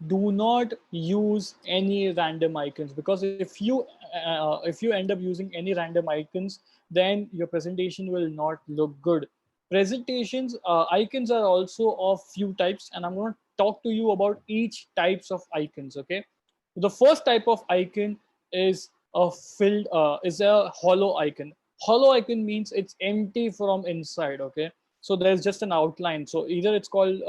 C: do not use any random icons, because if you end up using any random icons, then your presentation will not look good. Presentations icons are also of few types, and I'm going to talk to you about each types of icons. Okay, the first type of icon is a hollow icon. Hollow icon means it's empty from inside. Okay, so there's just an outline. So either it's called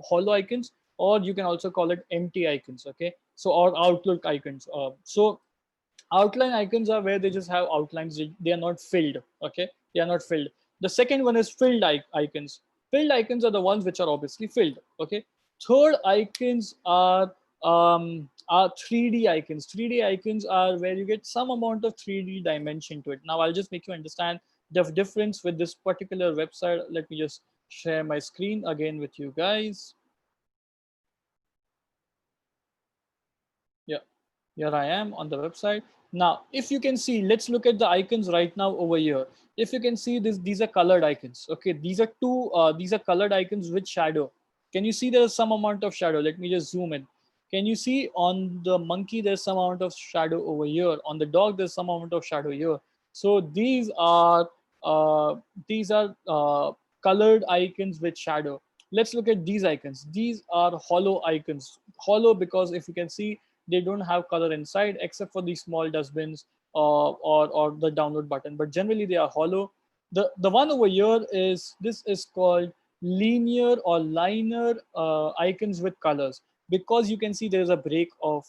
C: hollow icons, or you can also call it empty icons. Okay, so or outlook icons. So outline icons are where they just have outlines. They are not filled. Okay, they are not filled. The second one is filled icons. Filled icons are the ones which are obviously filled. Okay, third icons are 3D icons. 3D icons are where you get some amount of 3D dimension to it. Now I'll just make you understand the difference with this particular website. Let me just share my screen again with you guys. Yeah, here I am on the website. Now, if you can see, let's look at the icons right now over here. If you can see this, these are colored icons. Okay, these are colored icons with shadow. Can you see there's some amount of shadow? Let me just zoom in. Can you see on the monkey there's some amount of shadow over here? On the dog there's some amount of shadow here. So uh, these are colored icons with shadow. Let's look at these icons. These are hollow icons. Hollow because if you can see, they don't have color inside except for these small dustbins or the download button, but generally they are hollow. The one over here is this is called linear or liner icons with colors, because you can see there is a break of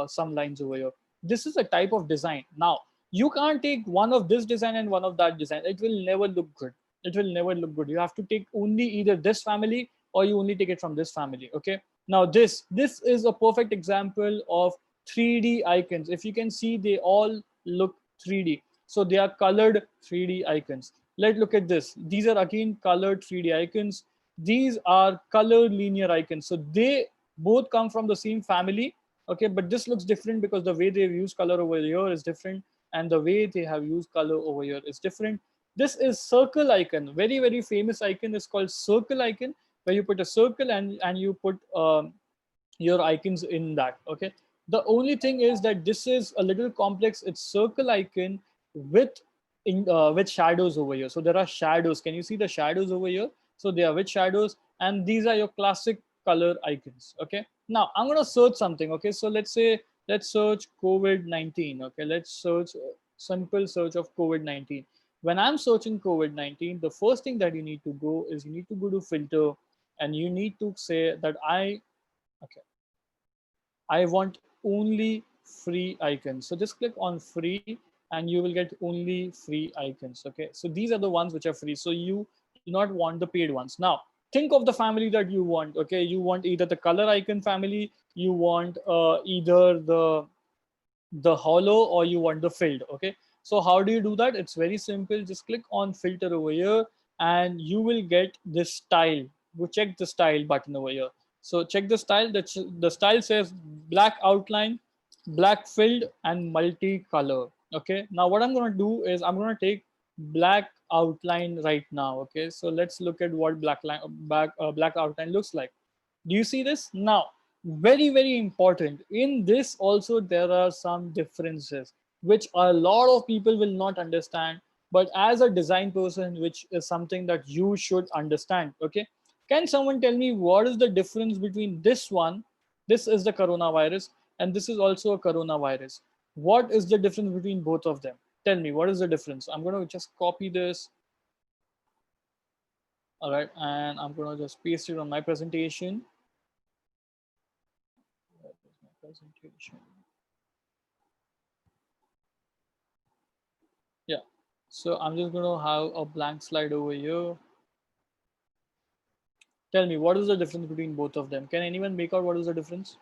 C: some lines over here. This is a type of design. Now you can't take one of this design and one of that design. It will never look good. It will never look good. You have to take only either this family or you only take it from this family. Okay, now this is a perfect example of 3D icons. If you can see, they all look 3D. So they are colored 3D icons. Let's look at this. These are again colored 3D icons. These are colored linear icons. So they both come from the same family. Okay, but this looks different because the way they've used color over here is different, and the way they have used color over here is different. This is circle icon. Very, very famous icon is called circle icon, where you put a circle and you put your icons in that. Okay, the only thing is that this is a little complex. It's circle icon with with shadows over here. So there are shadows. Can you see the shadows over here? So they are with shadows, and these are your classic color icons. Okay, now I'm going to search something. Okay, so let's search COVID-19. Okay, let's search simple search of COVID-19. When I'm searching COVID-19, the first thing that you need to go is you need to go to filter, and you need to say that okay, I want only free icons. So just click on free and you will get only free icons. Okay, so these are the ones which are free. So you do not want the paid ones. Now think of the family that you want. Okay, you want either the color icon family, you want either the hollow, or you want the filled. Okay, so how do you do that? It's very simple. Just click on filter over here and you will get this style. Go check the style button over here. So check the style. The style says black outline, black filled, and multicolor. Okay, now what I'm going to do is I'm going to take black outline right now. Okay, so let's look at what black outline looks like. Do you see this? Now very, very important in this also, there are some differences which a lot of people will not understand, but as a design person, which is something that you should understand. Okay, can someone tell me what is the difference between this one? This is the coronavirus, and this is also a coronavirus. What is the difference between both of them? Tell me what is the difference. I'm going to just copy this. All right, and I'm going to just paste it on my presentation. That is my presentation. Yeah, so I'm just going to have a blank slide over here. Tell me what is the difference between both of them? Can anyone make out what is the difference?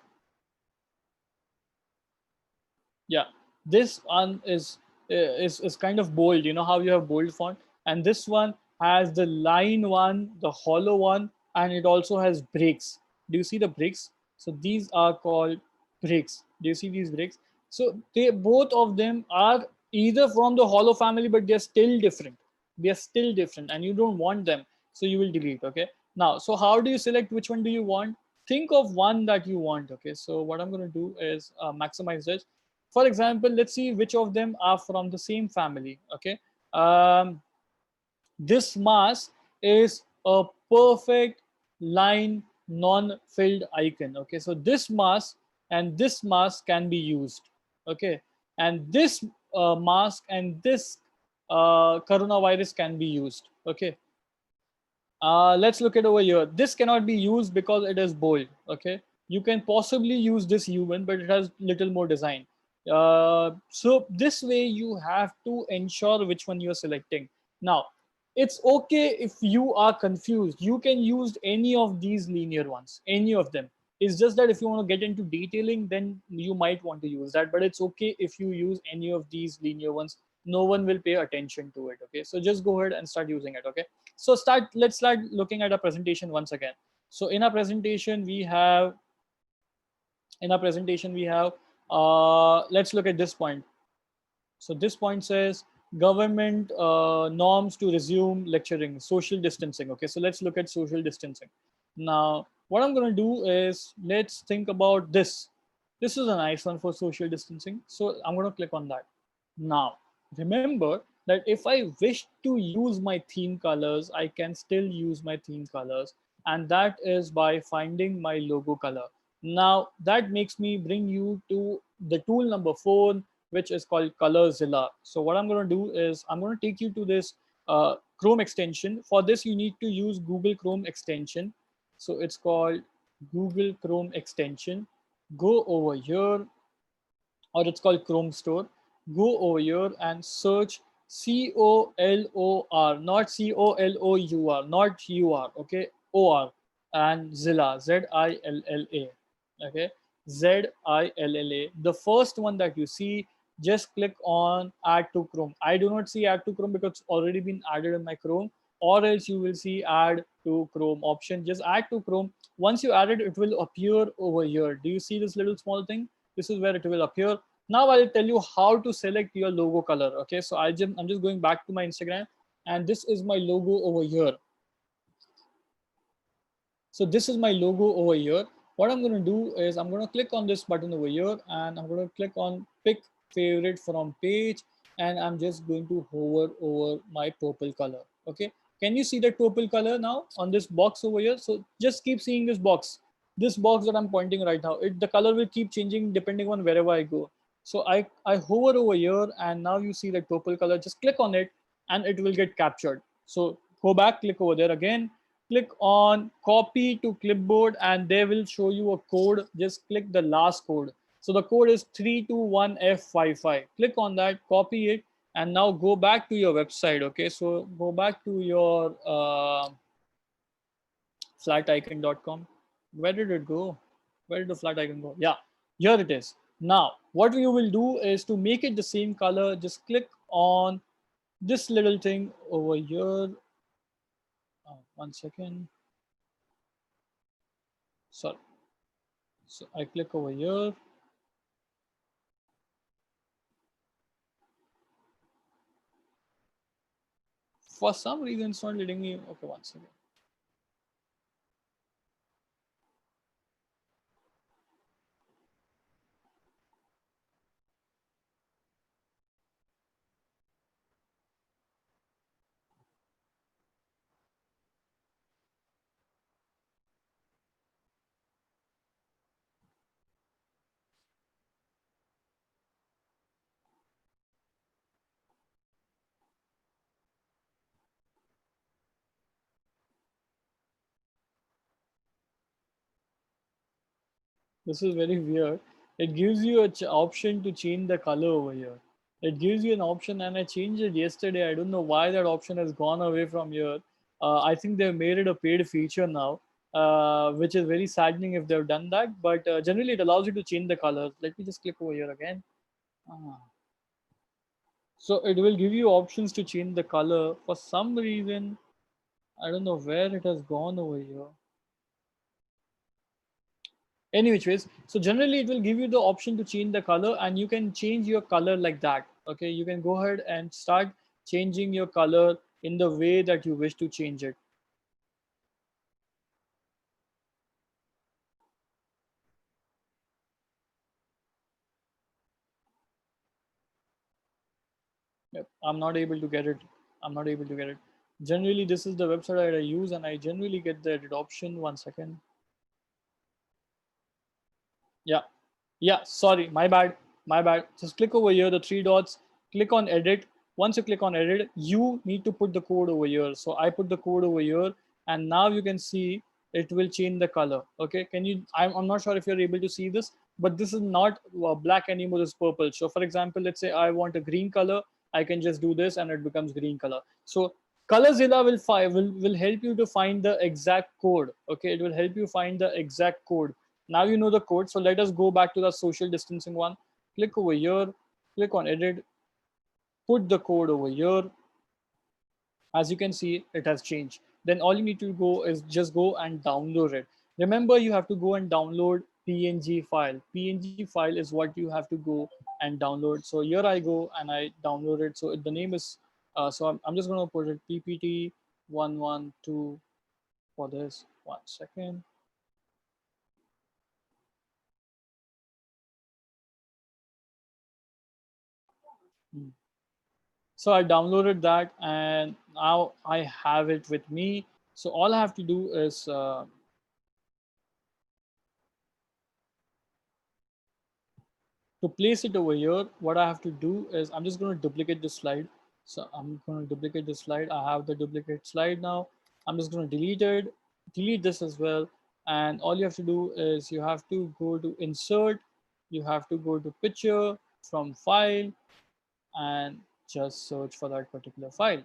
C: Yeah, this one is kind of bold. You know how you have bold font, and this one has the line one, the hollow one, and it also has breaks. Do you see the breaks? So these are called breaks. Do you see these breaks? So they both of them are either from the hollow family, but they're still different. They're still different, and you don't want them, so you will delete. Okay. Now, so how do you select which one do you want? Think of one that you want. Okay. So what I'm going to do is maximize this. For example, let's see which of them are from the same family. Okay. Um, this mask is a perfect line non-filled icon. Okay, so this mask and this mask can be used. Okay, and this mask and this coronavirus can be used. Okay, let's look at over here. This cannot be used because it is bold. Okay, you can possibly use this human, but it has little more design. So this way you have to ensure which one you are selecting. Now, it's okay if you are confused. You can use any of these linear ones, any of them. It's just that if you want to get into detailing, then you might want to use that. But it's okay if you use any of these linear ones. No one will pay attention to it. Okay, so just go ahead and start using it. Okay, so let's start looking at a presentation once again. So in our presentation we have let's look at this point. So this point says government norms to resume lecturing, social distancing. Okay, so let's look at social distancing. Now what I'm going to do is let's think about this. This is a nice one for social distancing, so I'm going to click on that. Now remember that if I wish to use my theme colors, I can still use my theme colors, and that is by finding my logo color. Now that makes me bring you to the tool number 4, which is called Colorzilla. So what I'm going to do is I'm going to take you to this Chrome extension. For this, you need to use Google Chrome extension. So it's called Google Chrome extension. Go over here, or it's called Chrome Store. Go over here and search COLOR, not COLOUR, not UR, okay, OR, and Zilla, ZILLA, okay, ZILLA. The first one that you see, just click on Add to Chrome. I do not see Add to Chrome because it's already been added in my Chrome, or else you will see Add to Chrome option. Just add to Chrome. Once you add it, it will appear over here. Do you see this little small thing? This is where it will appear. Now I'll tell you how to select your logo color. Okay, so I'm just going back to my Instagram, and this is my logo over here. So this is my logo over here. What I'm going to do is I'm going to click on this button over here, and I'm going to click on pick favorite from page, and I'm just going to hover over my purple color. Okay, can you see that purple color now on this box over here? So just keep seeing this box that I'm pointing right now. The color will keep changing depending on wherever I go. So I hover over here, and now you see that purple color. Just click on it and it will get captured. So go back, click over there again, click on copy to clipboard, and they will show you a code. Just click the last code. So the code is 321F55. Click on that, copy it, and now go back to your website. Okay, so go back to your flaticon.com. Where did it go? Where did the flat icon go? Yeah, here it is. Now what you will do is to make it the same color, just click on this little thing over here. One second. Sorry. So I click over here. For some reason, it's not letting me. Okay, one second. This is very weird. It gives you an option to change the color over here. It gives you an option, and I changed it yesterday. I don't know why that option has gone away from here. I think they've made it a paid feature now, which is very saddening if they've done that. But generally, it allows you to change the colors. Let me just click over here again. Ah. So it will give you options to change the color. For some reason, I don't know where it has gone over here. Any which ways, so generally it will give you the option to change the color, and you can change your color like that. Okay, you can go ahead and start changing your color in the way that you wish to change it. Yep, I'm not able to get it. I'm not able to get it. Generally, this is the website that I use, and I generally get the edit option. 1 second. Yeah, yeah, sorry, my bad, my bad. Just click over here, the three dots, click on edit. Once you click on edit, you need to put the code over here. So I put the code over here, and now you can see it will change the color. Okay, can you, I'm not sure if you're able to see this, but this is not black anymore, this is purple. So for example, let's say I want a green color, I can just do this and it becomes green color. So Colorzilla will help you to find the exact code. Okay, it will help you find the exact code. Now you know the code. So let us go back to the social distancing one. Click over here, click on edit, put the code over here. As you can see, it has changed. Then all you need to go is just go and download it. Remember, you have to go and download PNG file. PNG file is what you have to go and download. So here I go and I download it. So the name is, I'm just going to put it PPT 112 for this. 1 second. Hmm. So I downloaded that and now I have it with me. So all I have to do is to place it over here. What I have to do is I'm just going to duplicate this slide. So I'm going to duplicate this slide. I have the duplicate slide now. I'm just going to delete it, delete this as well. And all you have to do is you have to go to insert, you have to go to picture from file and just search for that particular file.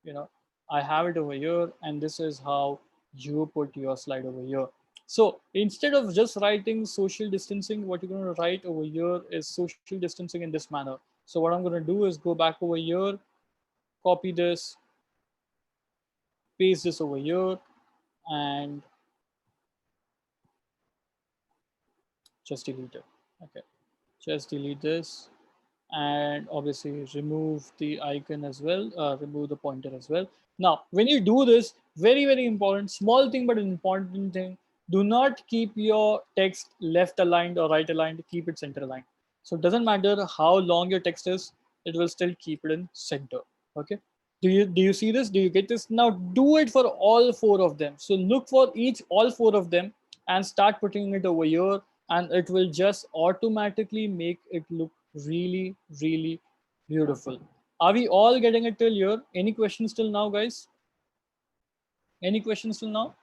C: You know, I have it over here, and this is how you put your slide over here. So instead of just writing social distancing, what you're going to write over here is social distancing in this manner. So what I'm going to do is go back over here, copy this, paste this over here, and just delete it. Okay, just delete this, and obviously remove the icon as well, remove the pointer as well. Now, when you do this, very important, small thing but an important thing, do not keep your text left aligned or right aligned, keep it center aligned. So it doesn't matter how long your text is, it will still keep it in center. Okay. Do you see this? Do you get this? Now do it for all four of them. So look for all four of them and start putting it over here, and it will just automatically make it look really beautiful. Are we all getting it till here? Any questions till now, guys? Any questions till now?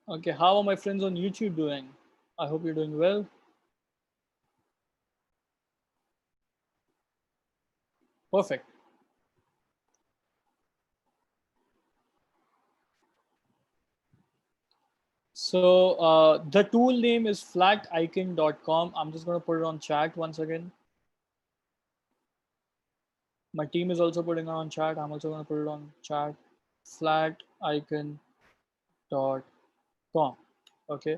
C: Okay, how are my friends on YouTube doing? I hope you're doing well. Perfect. So the tool name is flaticon.com. I'm just going to put it on chat once again. My team is also putting it on chat. I'm also going to put it on chat. Flaticon.com. Okay.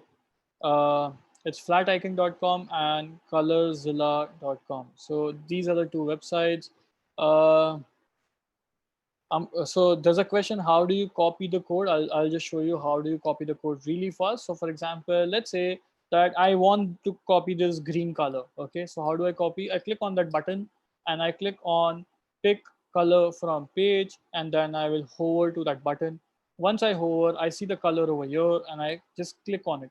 C: It's flaticon.com and colorzilla.com. So these are the two websites. Uh, so there's a question, how do you copy the code? I'll just show you how do you copy the code really fast. So for example, let's say that I want to copy this green color. Okay, so how do I copy? I click on that button and I click on pick color from page, and then I will hover to that button. Once I hover, I see the color over here and I just click on it.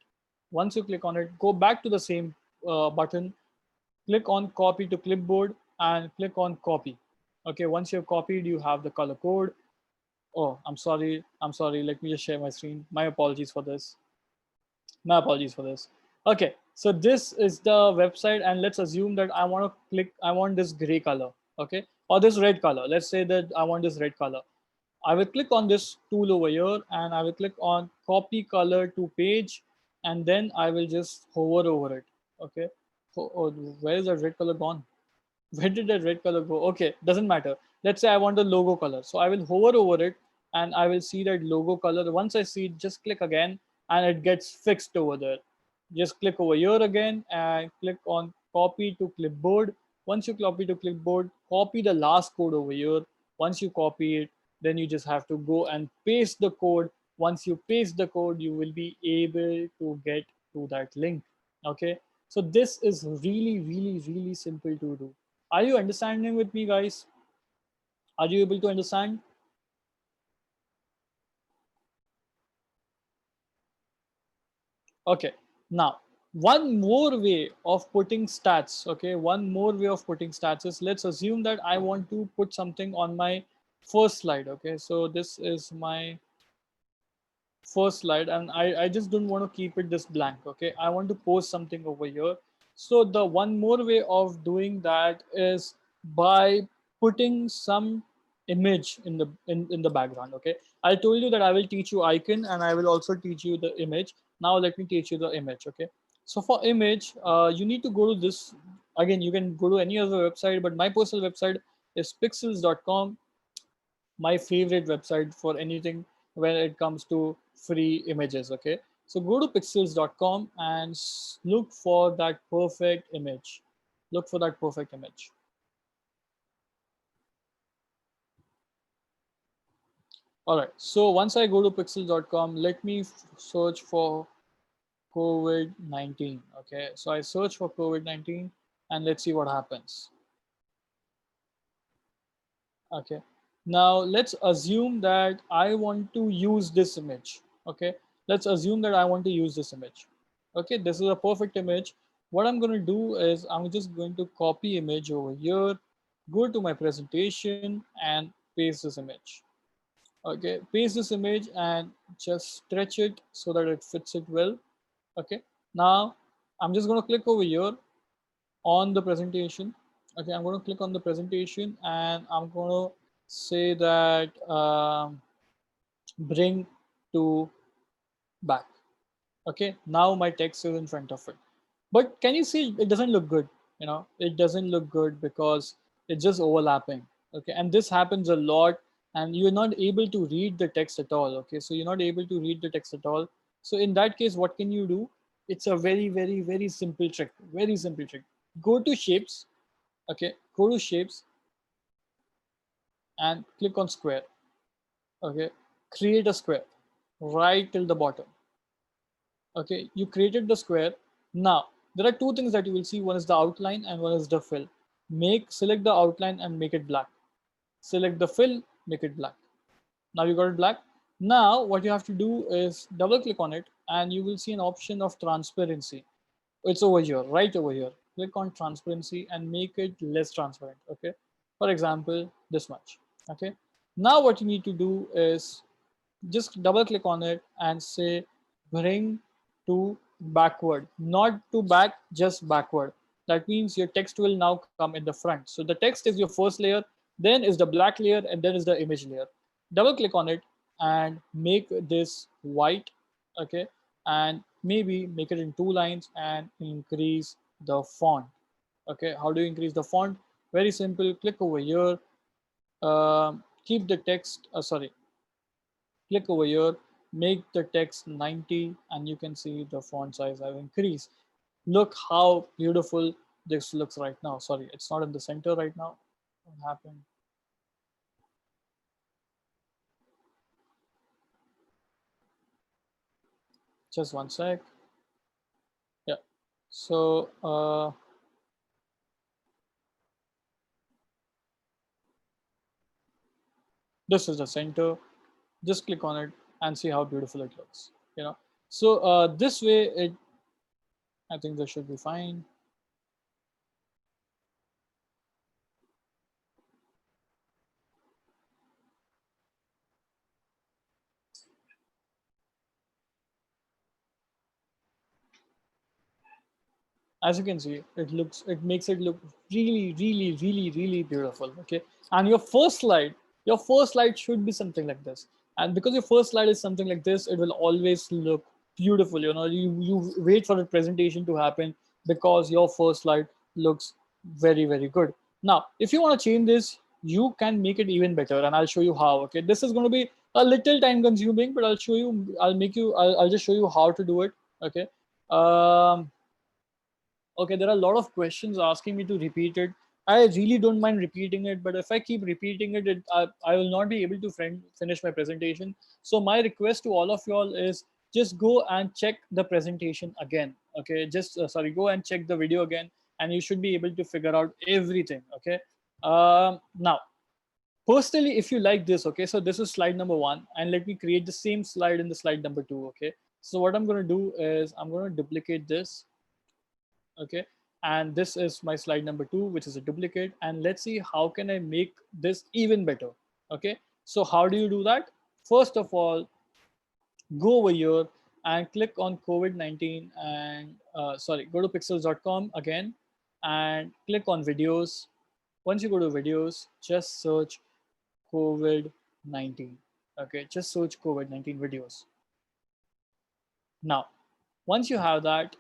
C: Once you click on it, go back to the same button, click on copy to clipboard and click on copy. Okay, once you've copied, you have the color code. Oh, I'm sorry, let me just share my screen. My apologies for this. My apologies for this. Okay, so this is the website, and let's assume that I want this gray color. Okay, or this red color. Let's say that I want this red color. I will click on this tool over here and I will click on copy color to page, and then I will just hover over it. Okay. Oh, where is that red color gone? Where did that red color go? Okay, doesn't matter. Let's say I want the logo color. So I will hover over it and I will see that logo color. Once I see it, just click again and it gets fixed over there. Just click over here again and click on copy to clipboard. Once you copy to clipboard, copy the last code over here. Once you copy it, then you just have to go and paste the code. Once you paste the code, you will be able to get to that link. Okay, so this is really, really, really simple to do. Are you understanding with me, guys? Are you able to understand? Okay. Now, one more way of putting stats, okay, one more way of putting stats is, let's assume that I want to put something on my first slide. Okay, so this is my first slide and I just don't want to keep it this blank. Okay, I want to post something over here. So the one more way of doing that is by putting some image in the background. Okay, I told you that I will teach you icon and I will also teach you the image. Now let me teach you the image. Okay, so for image, you need to go to this. Again, you can go to any other website, but my personal website is pixels.com, my favorite website for anything when it comes to free images. Okay, so go to pixels.com and look for that perfect image. Look for that perfect image. All right, so once I go to pixels.com, let me search for COVID-19. Okay, so I search for COVID-19 and let's see what happens. Okay, now let's assume that I want to use this image. Okay, let's assume that I want to use this image. Okay, this is a perfect image. What I'm going to do is I'm just going to copy image over here, go to my presentation and paste this image. Okay, paste this image and just stretch it so that it fits it well. Okay, now I'm just going to click over here on the presentation. Okay, I'm going to click on the presentation and I'm going to say that bring to back. Okay, now my text is in front of it. But can you see it doesn't look good? You know, it doesn't look good because it's just overlapping. Okay, and this happens a lot and you're not able to read the text at all. Okay, so you're not able to read the text at all. So in that case, what can you do? It's a very, very, very simple trick. Very simple trick. Go to shapes. Okay, go to shapes and click on square. Okay, create a square right till the bottom. Okay, you created the square. Now there are two things that you will see. One is the outline and one is the fill. Select the outline and make it black. Select the fill, make it black. Now you got it black. Now what you have to do is double click on it and you will see an option of transparency. It's over here, right over here. Click on transparency and make it less transparent. Okay, for example, this much. Okay, now what you need to do is just double click on it and say bring to backward, not to back, just backward. That means your text will now come in the front. So the text is your first layer, then is the black layer, and then is the image layer. Double click on it and make this white. Okay, and maybe make it in 2 lines and increase the font. Okay, how do you increase the font? Very simple. Click over here, keep the text sorry, click over here, make the text 90, and you can see the font size have increased. Look how beautiful this looks right now. Sorry, it's not in the center right now. What happened? Just one sec. Yeah, so this is the center. Just click on it and see how beautiful it looks, you know. So this way it, I think this should be fine. As you can see, it makes it look really, really, really, really beautiful. Okay, and your first slide Your first slide should be something like this. And because your first slide is something like this, it will always look beautiful. You wait for the presentation to happen because your first slide looks very, very good. Now, if you want to change this, you can make it even better, and I'll show you how. Okay, this is going to be a little time consuming, but I'll just show you how to do it. Okay. um, okay, there are a lot of questions asking me to repeat it. I really don't mind repeating it, but if I keep repeating it, I will not be able to finish my presentation. So my request to all of y'all is just go and check the presentation again. Okay, just sorry, go and check the video again, and you should be able to figure out everything. Okay. Now, personally, if you like this, okay, so this is slide number 1, and let me create the same slide in the slide number 2. Okay, so what I'm going to do is I'm going to duplicate this. Okay, and this is my slide number 2, which is a duplicate, and let's see how can I make this even better. Okay, so how do you do that? First of all, go over here and click on COVID-19, and sorry, go to pixels.com again and click on videos. Once you go to videos, just search COVID-19. Okay, just search COVID-19 videos. Now, once you have that,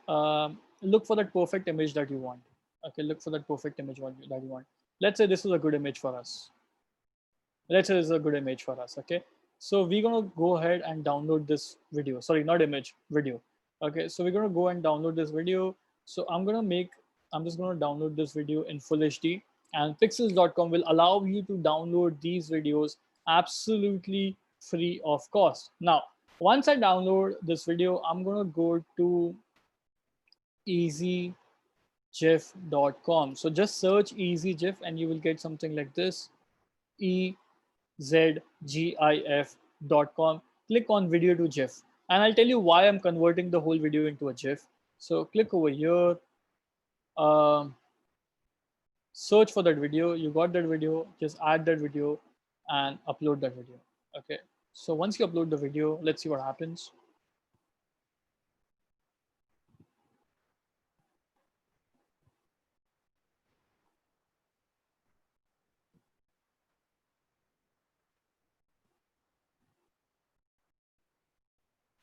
C: look for that perfect image that you want. Okay, look for that perfect image that you want. Let's say this is a good image for us. Let's say this is a good image for us. Okay, so we're gonna go ahead and download this video. Sorry, not image, video. Okay, so we're gonna go and download this video. So I'm just gonna download this video in full HD, and pixels.com will allow you to download these videos absolutely free of cost. Now, once I download this video, I'm gonna go to easygif.com. So just search easygif and you will get something like this, ezgif.com. Click on video to gif, and I'll tell you why I'm converting the whole video into a gif. So click over here, um, search for that video. You got that video, just add that video and upload that video. Okay, so once you upload the video, let's see what happens.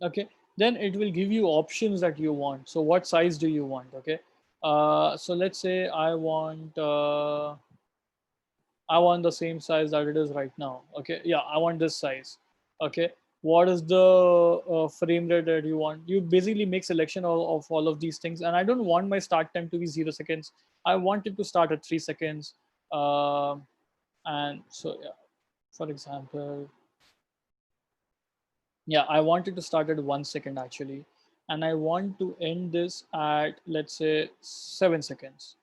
C: Okay, then it will give you options that you want. So what size do you want? Okay, so let's say I want the same size that it is right now. Okay, yeah, I want this size. Okay, what is the frame rate that you want? You basically make selection of all of these things, and I don't want my start time to be 0 seconds. I want it to start at 3 seconds. um, and so yeah, for example, yeah, I want it to start at 1 second actually, and I want to end this at, let's say, 7 seconds.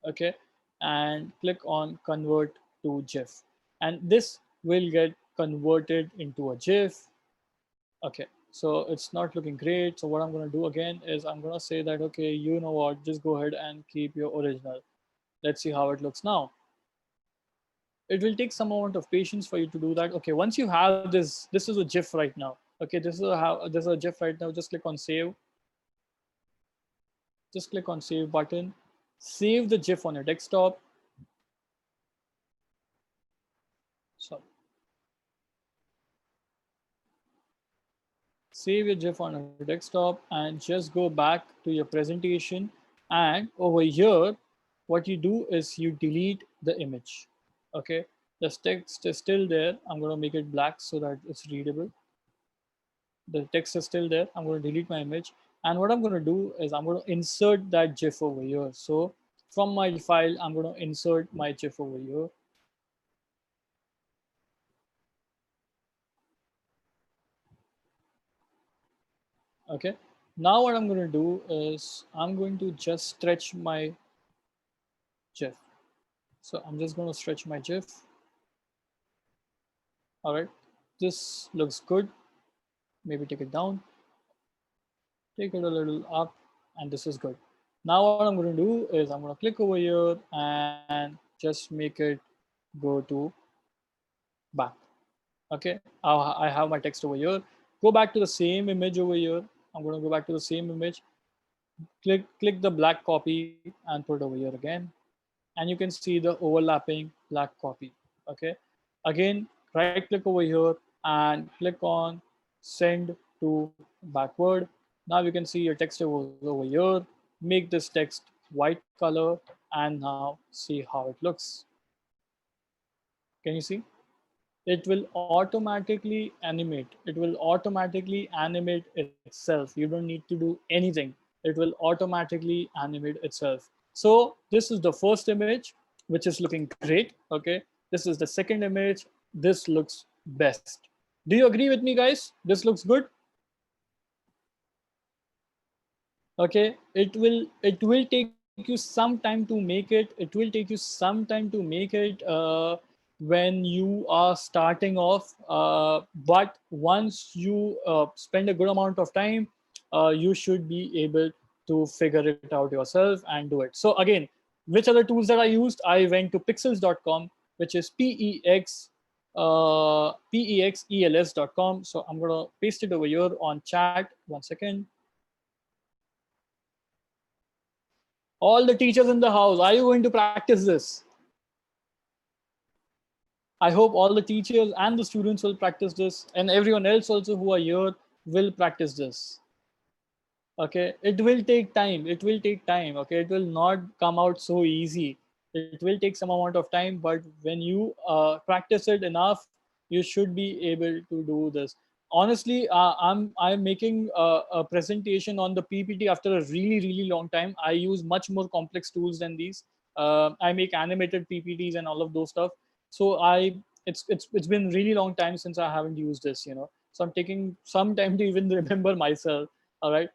C: Okay, and click on convert to GIF, and this will get converted into a GIF. Okay, so it's not looking great. So what I'm going to do again is I'm going to say that, okay, you know what, just go ahead and keep your original. Let's see how it looks now. It will take some amount of patience for you to do that. Okay, once you have this is a GIF right now. Okay, this is a GIF right now. Just click on save. Just click on save button. Save the GIF on your desktop. So save your GIF on your desktop and just go back to your presentation. And over here, what you do is you delete the image. Okay, the text is still there. I'm going to make it black so that it's readable. The text is still there. I'm going to delete my image. And what I'm going to do is I'm going to insert that GIF over here. So from my file, I'm going to insert my GIF over here. Okay. Now what I'm going to do is I'm going to just stretch my GIF. So I'm just going to stretch my GIF. All right. This looks good. Maybe take it down. Take it a little up, and this is good. Now what I'm going to do is I'm going to click over here and just make it go to back. Okay, I have my text over here. Go back to the same image over here. I'm going to go back to the same image. Click the black copy and put it over here again, and you can see the overlapping black copy. Okay, Again, right click over here and click on send to backward. Now you can see your text over here. Make this text white color and now see how it looks. Can you see? It will automatically animate. It will automatically animate itself. You don't need to do anything. It will automatically animate itself. So this is the first image, which is looking great. Okay. This is the second image. This looks best. Do you agree with me, guys? This looks good. Okay, it will take you some time to make it when you are starting off, but once you spend a good amount of time, you should be able to figure it out yourself and do it. So again, which are the tools that I used? I went to pixels.com, which is pexels.com. So I'm gonna paste it over here on chat. One second. All the teachers in the house, are you going to practice this? I hope all the teachers and the students will practice this, and everyone else also who are here will practice this. Okay, it will take time. It will take time. Okay, it will not come out so easy. It will take some amount of time, but when you practice it enough, you should be able to do this. Honestly, I'm making a presentation on the PPT after a really long time. I use much more complex tools than these. I make animated PPTs and all of those stuff. So it's been really long time since I haven't used this. So I'm taking some time to even remember myself. All right.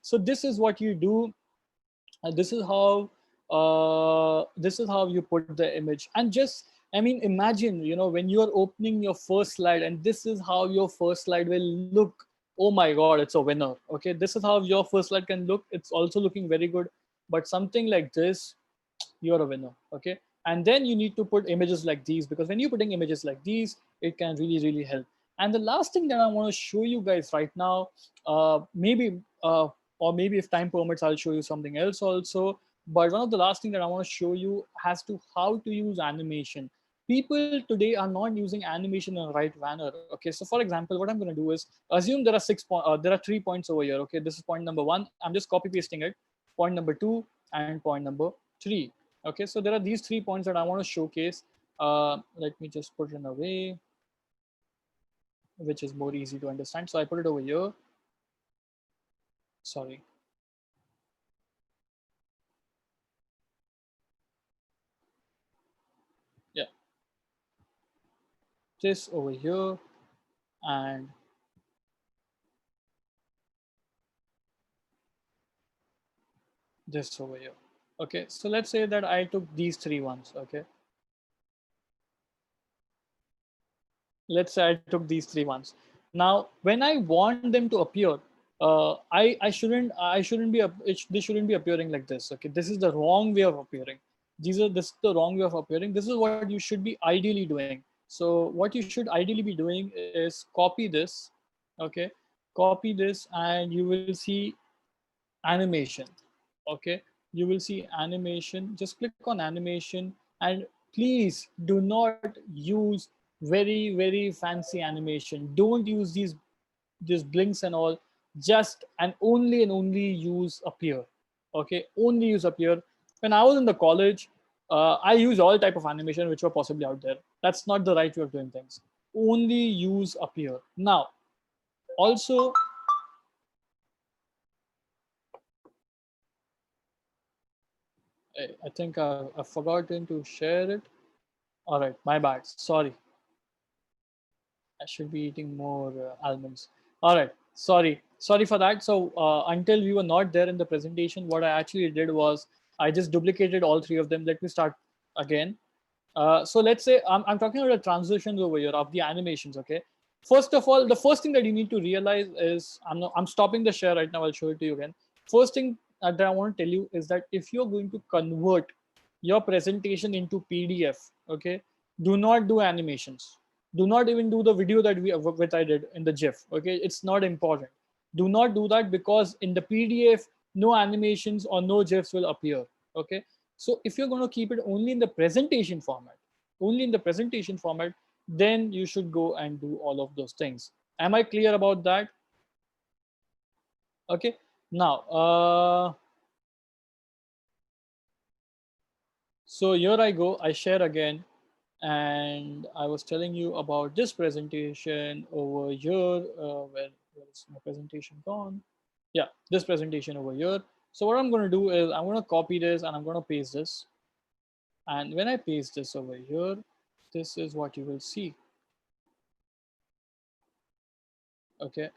C: So this is what you do. This is how you put the image. And just, I mean, imagine, when you are opening your first slide and this is how your first slide will look. Oh my god, it's a winner. Okay, this is how your first slide can look. It's also looking very good. But something like this, you're a winner. Okay, and then you need to put images like these, because when you're putting images like these, it can really help. And the last thing that I want to show you guys right now, maybe or maybe if time permits, I'll show you something else also. But one of the last thing that I want to show you has to how to use animation. People today are not using animation in the right manner. Okay, so for example, what I'm going to do is assume there are 3 points over here. Okay, this is point number 1. I'm just copy pasting it. Point number 2 and point number 3. Okay, so there are these 3 points that I want to showcase. Let me just put it in a way which is more easy to understand. So I put it over here. Sorry. Yeah, this over here and this over here. Okay, so let's say that I took these 3 ones. Okay, let's say I took these 3 ones. Now when I want them to appear, they shouldn't be appearing like this. Okay, this is the wrong way of appearing. This is the wrong way of appearing. This is what you should be ideally doing. So what you should ideally be doing is copy this. Okay, copy this and you will see animation. Okay, you will see animation. Just click on animation, and please do not use very fancy animation. Don't use these blinks and all. Just and only use appear. Okay, only use appear. When I was in the college, I used all type of animation which were possibly out there. That's not the right way of doing things. Only use appear. Now also, I think I've forgotten to share it. All right, my bad. Sorry. I should be eating more almonds. All right, sorry for that. So until we were not there in the presentation, what I actually did was I just duplicated all 3 of them. Let me start again. So let's say I'm talking about the transitions over here of the animations. Okay. First of all, the first thing that you need to realize is I'm stopping the share right now. I'll show it to you again. First thing that I want to tell you is that if you're going to convert your presentation into PDF, okay, do not do animations. Do not even do the video that which I did in the GIF. Okay, it's not important. Do not do that, because in the PDF, no animations or no GIFs will appear. Okay, so if you're going to keep it only in the presentation format, only in the presentation format, then you should go and do all of those things. Am I clear about that? Okay. Now, so here I go, I share again, and I was telling you about this presentation over here. Where is my presentation gone? Yeah, this presentation over here. So what I'm going to do is I'm going to copy this and I'm going to paste this. And when I paste this over here, this is what you will see. Okay,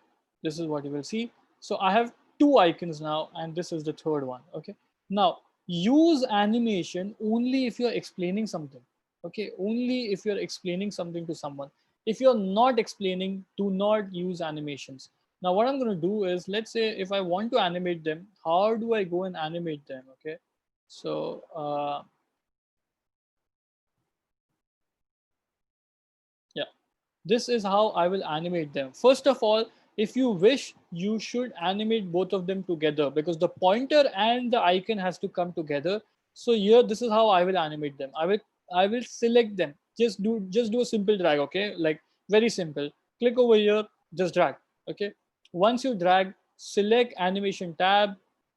C: this is what you will see. So I have two icons now, and this is the third one. Okay, now use animation only if you're explaining something. Okay, only if you're explaining something to someone. If you're not explaining, do not use animations. Now what I'm going to do is, let's say if I want to animate them, how do I go and animate them? Okay, so yeah, this is how I will animate them. First of all, if you wish, you should animate both of them together, because the pointer and the icon has to come together. So here, this is how I will animate them. I will select them. Just do a simple drag. Okay, like very simple. Click over here, just drag. Okay. Once you drag, select animation tab.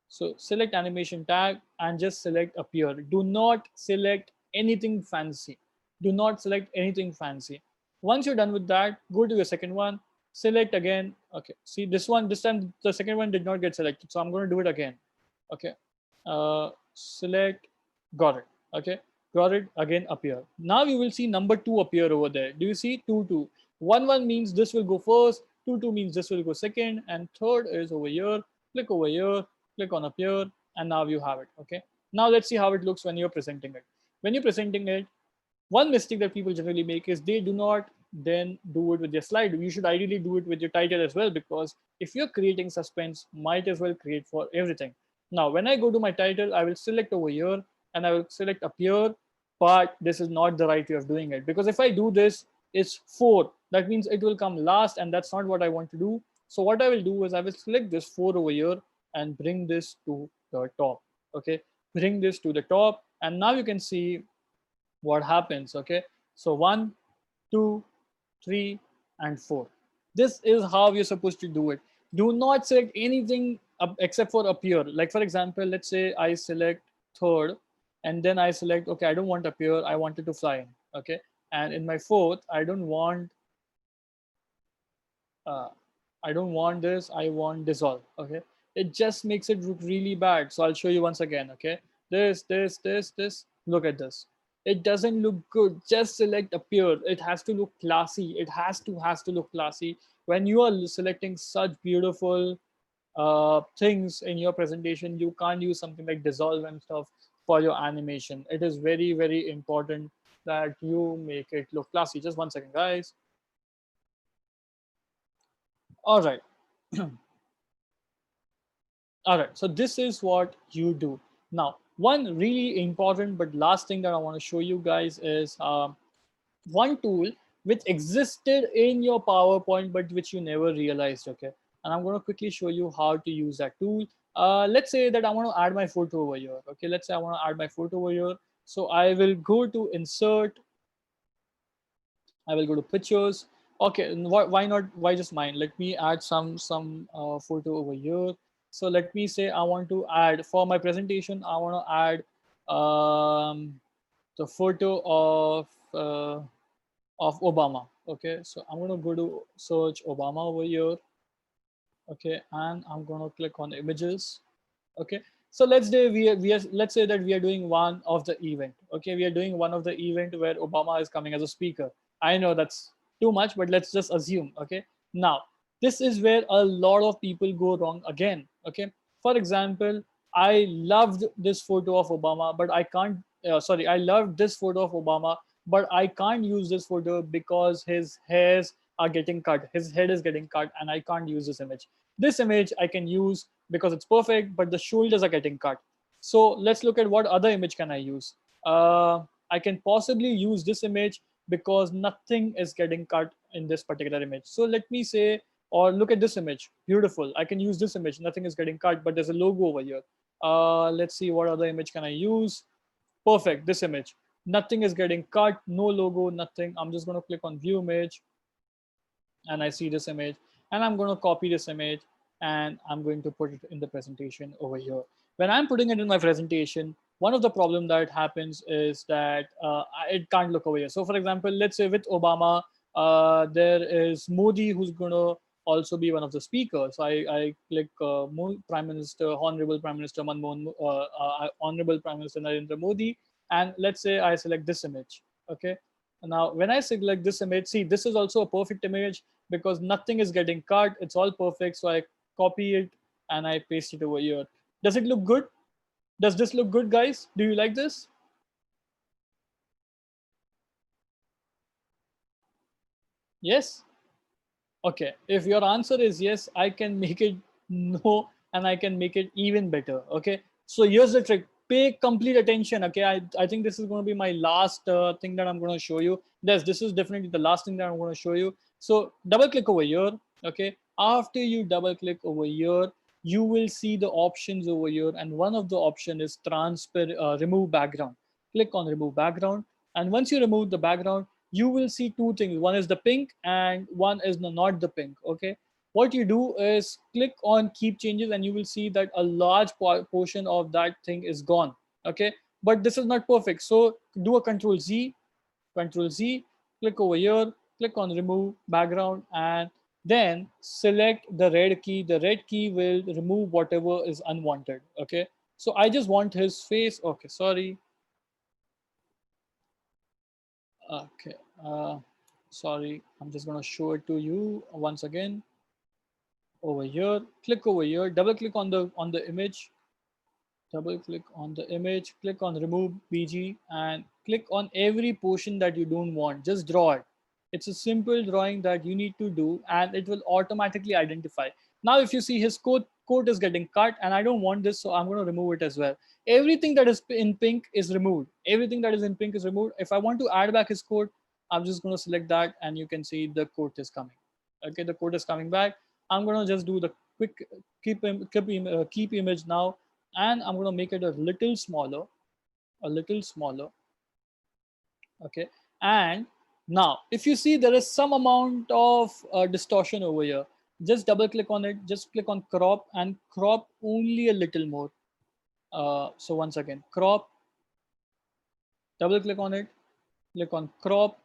C: So select animation tab and just select appear. Do not select anything fancy. Do not select anything fancy. Once you're done with that, go to the second one, select again. Okay, see this one, this time the second one did not get selected, so I'm going to do it again. Okay, select, got it. Okay, got it, again appear. Now you will see number 2 appear over there. Do you see 2 2? 1 1 means this will go first, 2 2 means this will go second, and third is over here. Click over here, click on appear, and now you have it. Okay, now let's see how it looks when you're presenting it. When you're presenting it, one mistake that people generally make is they do not then do it with their slide. You should ideally do it with your title as well, because if you're creating suspense, might as well create for everything. Now, when I go to my title, I will select over here and I will select appear, but this is not the right way of doing it, because if I do this, it's 4. That means it will come last, and that's not what I want to do. So what I will do is I will select this 4 over here and bring this to the top. Okay, bring this to the top, and now you can see what happens. Okay, so 1 2 3 and 4. This is how you're supposed to do it. Do not select anything except for appear. Like for example, let's say I select third, and then I select, okay, I don't want appear, I want it to fly in. Okay, and in my fourth, uh, I don't want this, I want dissolve. Okay, it just makes it look really bad. So I'll show you once again. Okay, this, look at this. It doesn't look good. Just select appear. It has to look classy. It has to look classy. When you are selecting such beautiful things in your presentation, you can't use something like dissolve and stuff for your animation. It is very, very important that you make it look classy. Just one second, guys. All right. All right, so this is what you do. Now, one really important but last thing that I want to show you guys is one tool which existed in your PowerPoint but which you never realized. Okay, and I'm going to quickly show you how to use that tool. Let's say that I want to add my photo over here. Okay, let's say I want to add my photo over here. So I will go to insert, I will go to pictures. Okay, why not? Why just mine? Let me add some photo over here. So let me say I want to add for my presentation. I want to add the photo of Obama. Okay, so I'm gonna go to search Obama over here. Okay, and I'm gonna click on images. Okay, so let's say that we are doing one of the event. Okay, we are doing one of the event where Obama is coming as a speaker. I know that's too much, but let's just assume. Okay, now this is where a lot of people go wrong again. Okay, for example, I loved this photo of Obama, but I can't sorry, I loved this photo of Obama, but I can't use this photo because his hairs are getting cut, his head is getting cut, and I can't use this image. This image I can use because it's perfect, but the shoulders are getting cut. So let's look at what other image can I use. I can possibly use this image because nothing is getting cut in this particular image. So let me say, or look at this image, beautiful. I can use this image, nothing is getting cut, but there's a logo over here. Let's see what other image can I use. Perfect, this image. Nothing is getting cut, no logo, nothing. I'm just going to click on view image, and I see this image, and I'm going to copy this image, and I'm going to put it in the presentation over here. When I'm putting it in my presentation, one of the problem that happens is that it can't look over here. So for example, let's say with Obama, there is Modi who's going to also be one of the speakers. So I click Prime Minister, Honorable Prime Minister Honorable Prime Minister Narendra Modi, and let's say I select this image. Okay. Now, when I select this image, see, this is also a perfect image because nothing is getting cut. It's all perfect. So I copy it and I paste it over here. Does it look good? Does this look good, guys? Do you like this? Yes? Okay. If your answer is yes, I can make it no, and I can make it even better. Okay. So here's the trick. Pay complete attention. Okay. I think this is going to be my last thing that I'm going to show you. Yes, this is definitely the last thing that I'm going to show you. So double click over here. Okay. After you double click over here, you will see the options over here. And one of the option is remove background. Click on remove background. And once you remove the background, you will see two things. One is the pink and one is not the pink. Okay. What you do is click on keep changes and you will see that a large portion of that thing is gone. Okay. But this is not perfect. So do a control Z, click over here, click on remove background, and then select the red key. The red key will remove whatever is unwanted. Okay. So I just want his face. Okay. Sorry. Okay. Sorry, I'm just going to show it to you once again. Over here, click over here, double click on the image, double click on the image, click on remove bg, and click on every portion that you don't want. Just draw it. It's a simple drawing that you need to do, and it will automatically identify. Now if you see his coat is getting cut, and I don't want this, so I'm going to remove it as well. Everything that is in pink is removed. Everything that is in pink is removed. If I want to add back his coat, I'm just going to select that, and you can see the coat is coming. Okay, the coat is coming back. I'm going to just do the quick keep image now, and I'm going to make it a little smaller, a little smaller. Okay. And now if you see there is some amount of distortion over here, just double click on it, just click on crop and crop only a little more. So once again, crop, double click on it, click on crop,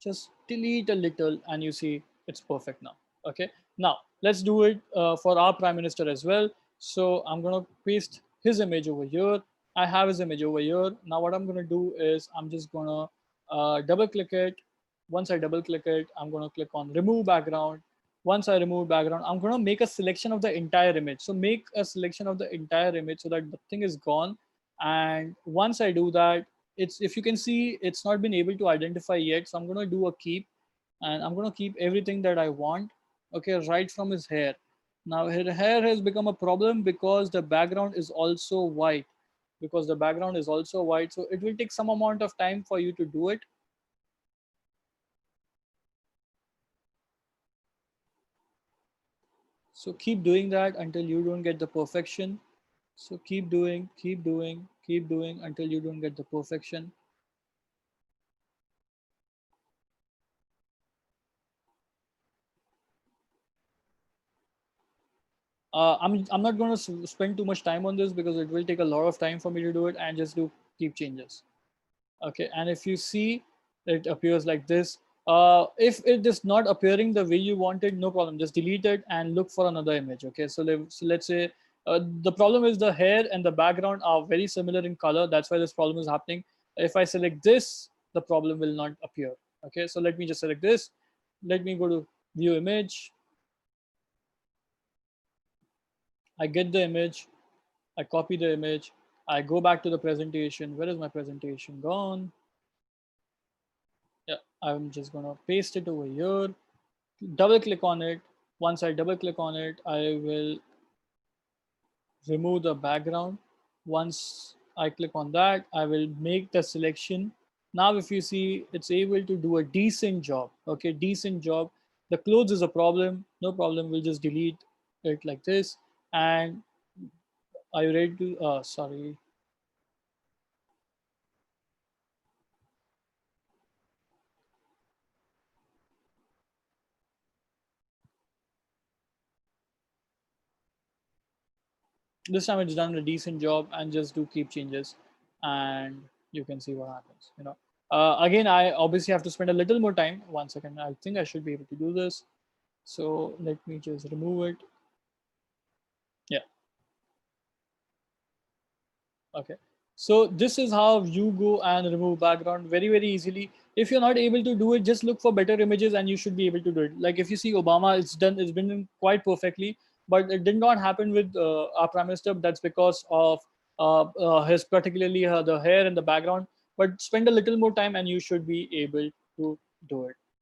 C: just delete a little, and you see it's perfect now. Okay. Now let's do it for our prime minister as well. So I'm going to paste his image over here. I have his image over here. Now what I'm going to do is I'm just going to double click it. Once I double click it, I'm going to click on remove background. Once I remove background, I'm going to make a selection of the entire image. So make a selection of the entire image so that the thing is gone. And once I do that, it's, if you can see, it's not been able to identify yet. So I'm going to do a keep, and I'm going to keep everything that I want. Okay, right from his hair. Now his hair has become a problem because the background is also white. Because the background is also white, so it will take some amount of time for you to do it. So keep doing that until you don't get the perfection. So keep doing, keep doing, keep doing until you don't get the perfection. I'm not going to spend too much time on this because it will take a lot of time for me to do it, and just do keep changes. Okay, and if you see, it appears like this. If it is not appearing the way you wanted, no problem, just delete it and look for another image. Okay, so, let's say the problem is the hair and the background are very similar in color. That's why this problem is happening. If I select this, the problem will not appear. Okay, so let me just select this. Let me go to view image. I get the image, I copy the image, I go back to the presentation. Where is my presentation gone? Yeah, I'm just gonna paste it over here, double click on it. Once I double click on it, I will remove the background. Once I click on that, I will make the selection. Now, if you see, it's able to do a decent job. Okay, decent job. The clothes is a problem. No problem. We'll just delete it like this. And are you ready to? Sorry. this time it's done a decent job, and just do keep changes, and you can see what happens. Again, I obviously have to spend a little more time. 1 second, I think I should be able to do this. So let me just remove it. Yeah. Okay. So this is how you go and remove background very, very easily. If you're not able to do it, just look for better images and you should be able to do it. Like if you see Obama, it's been done quite perfectly, but it did not happen with our prime minister. That's because of his particularly the hair in the background. But spend a little more time and you should be able to do it.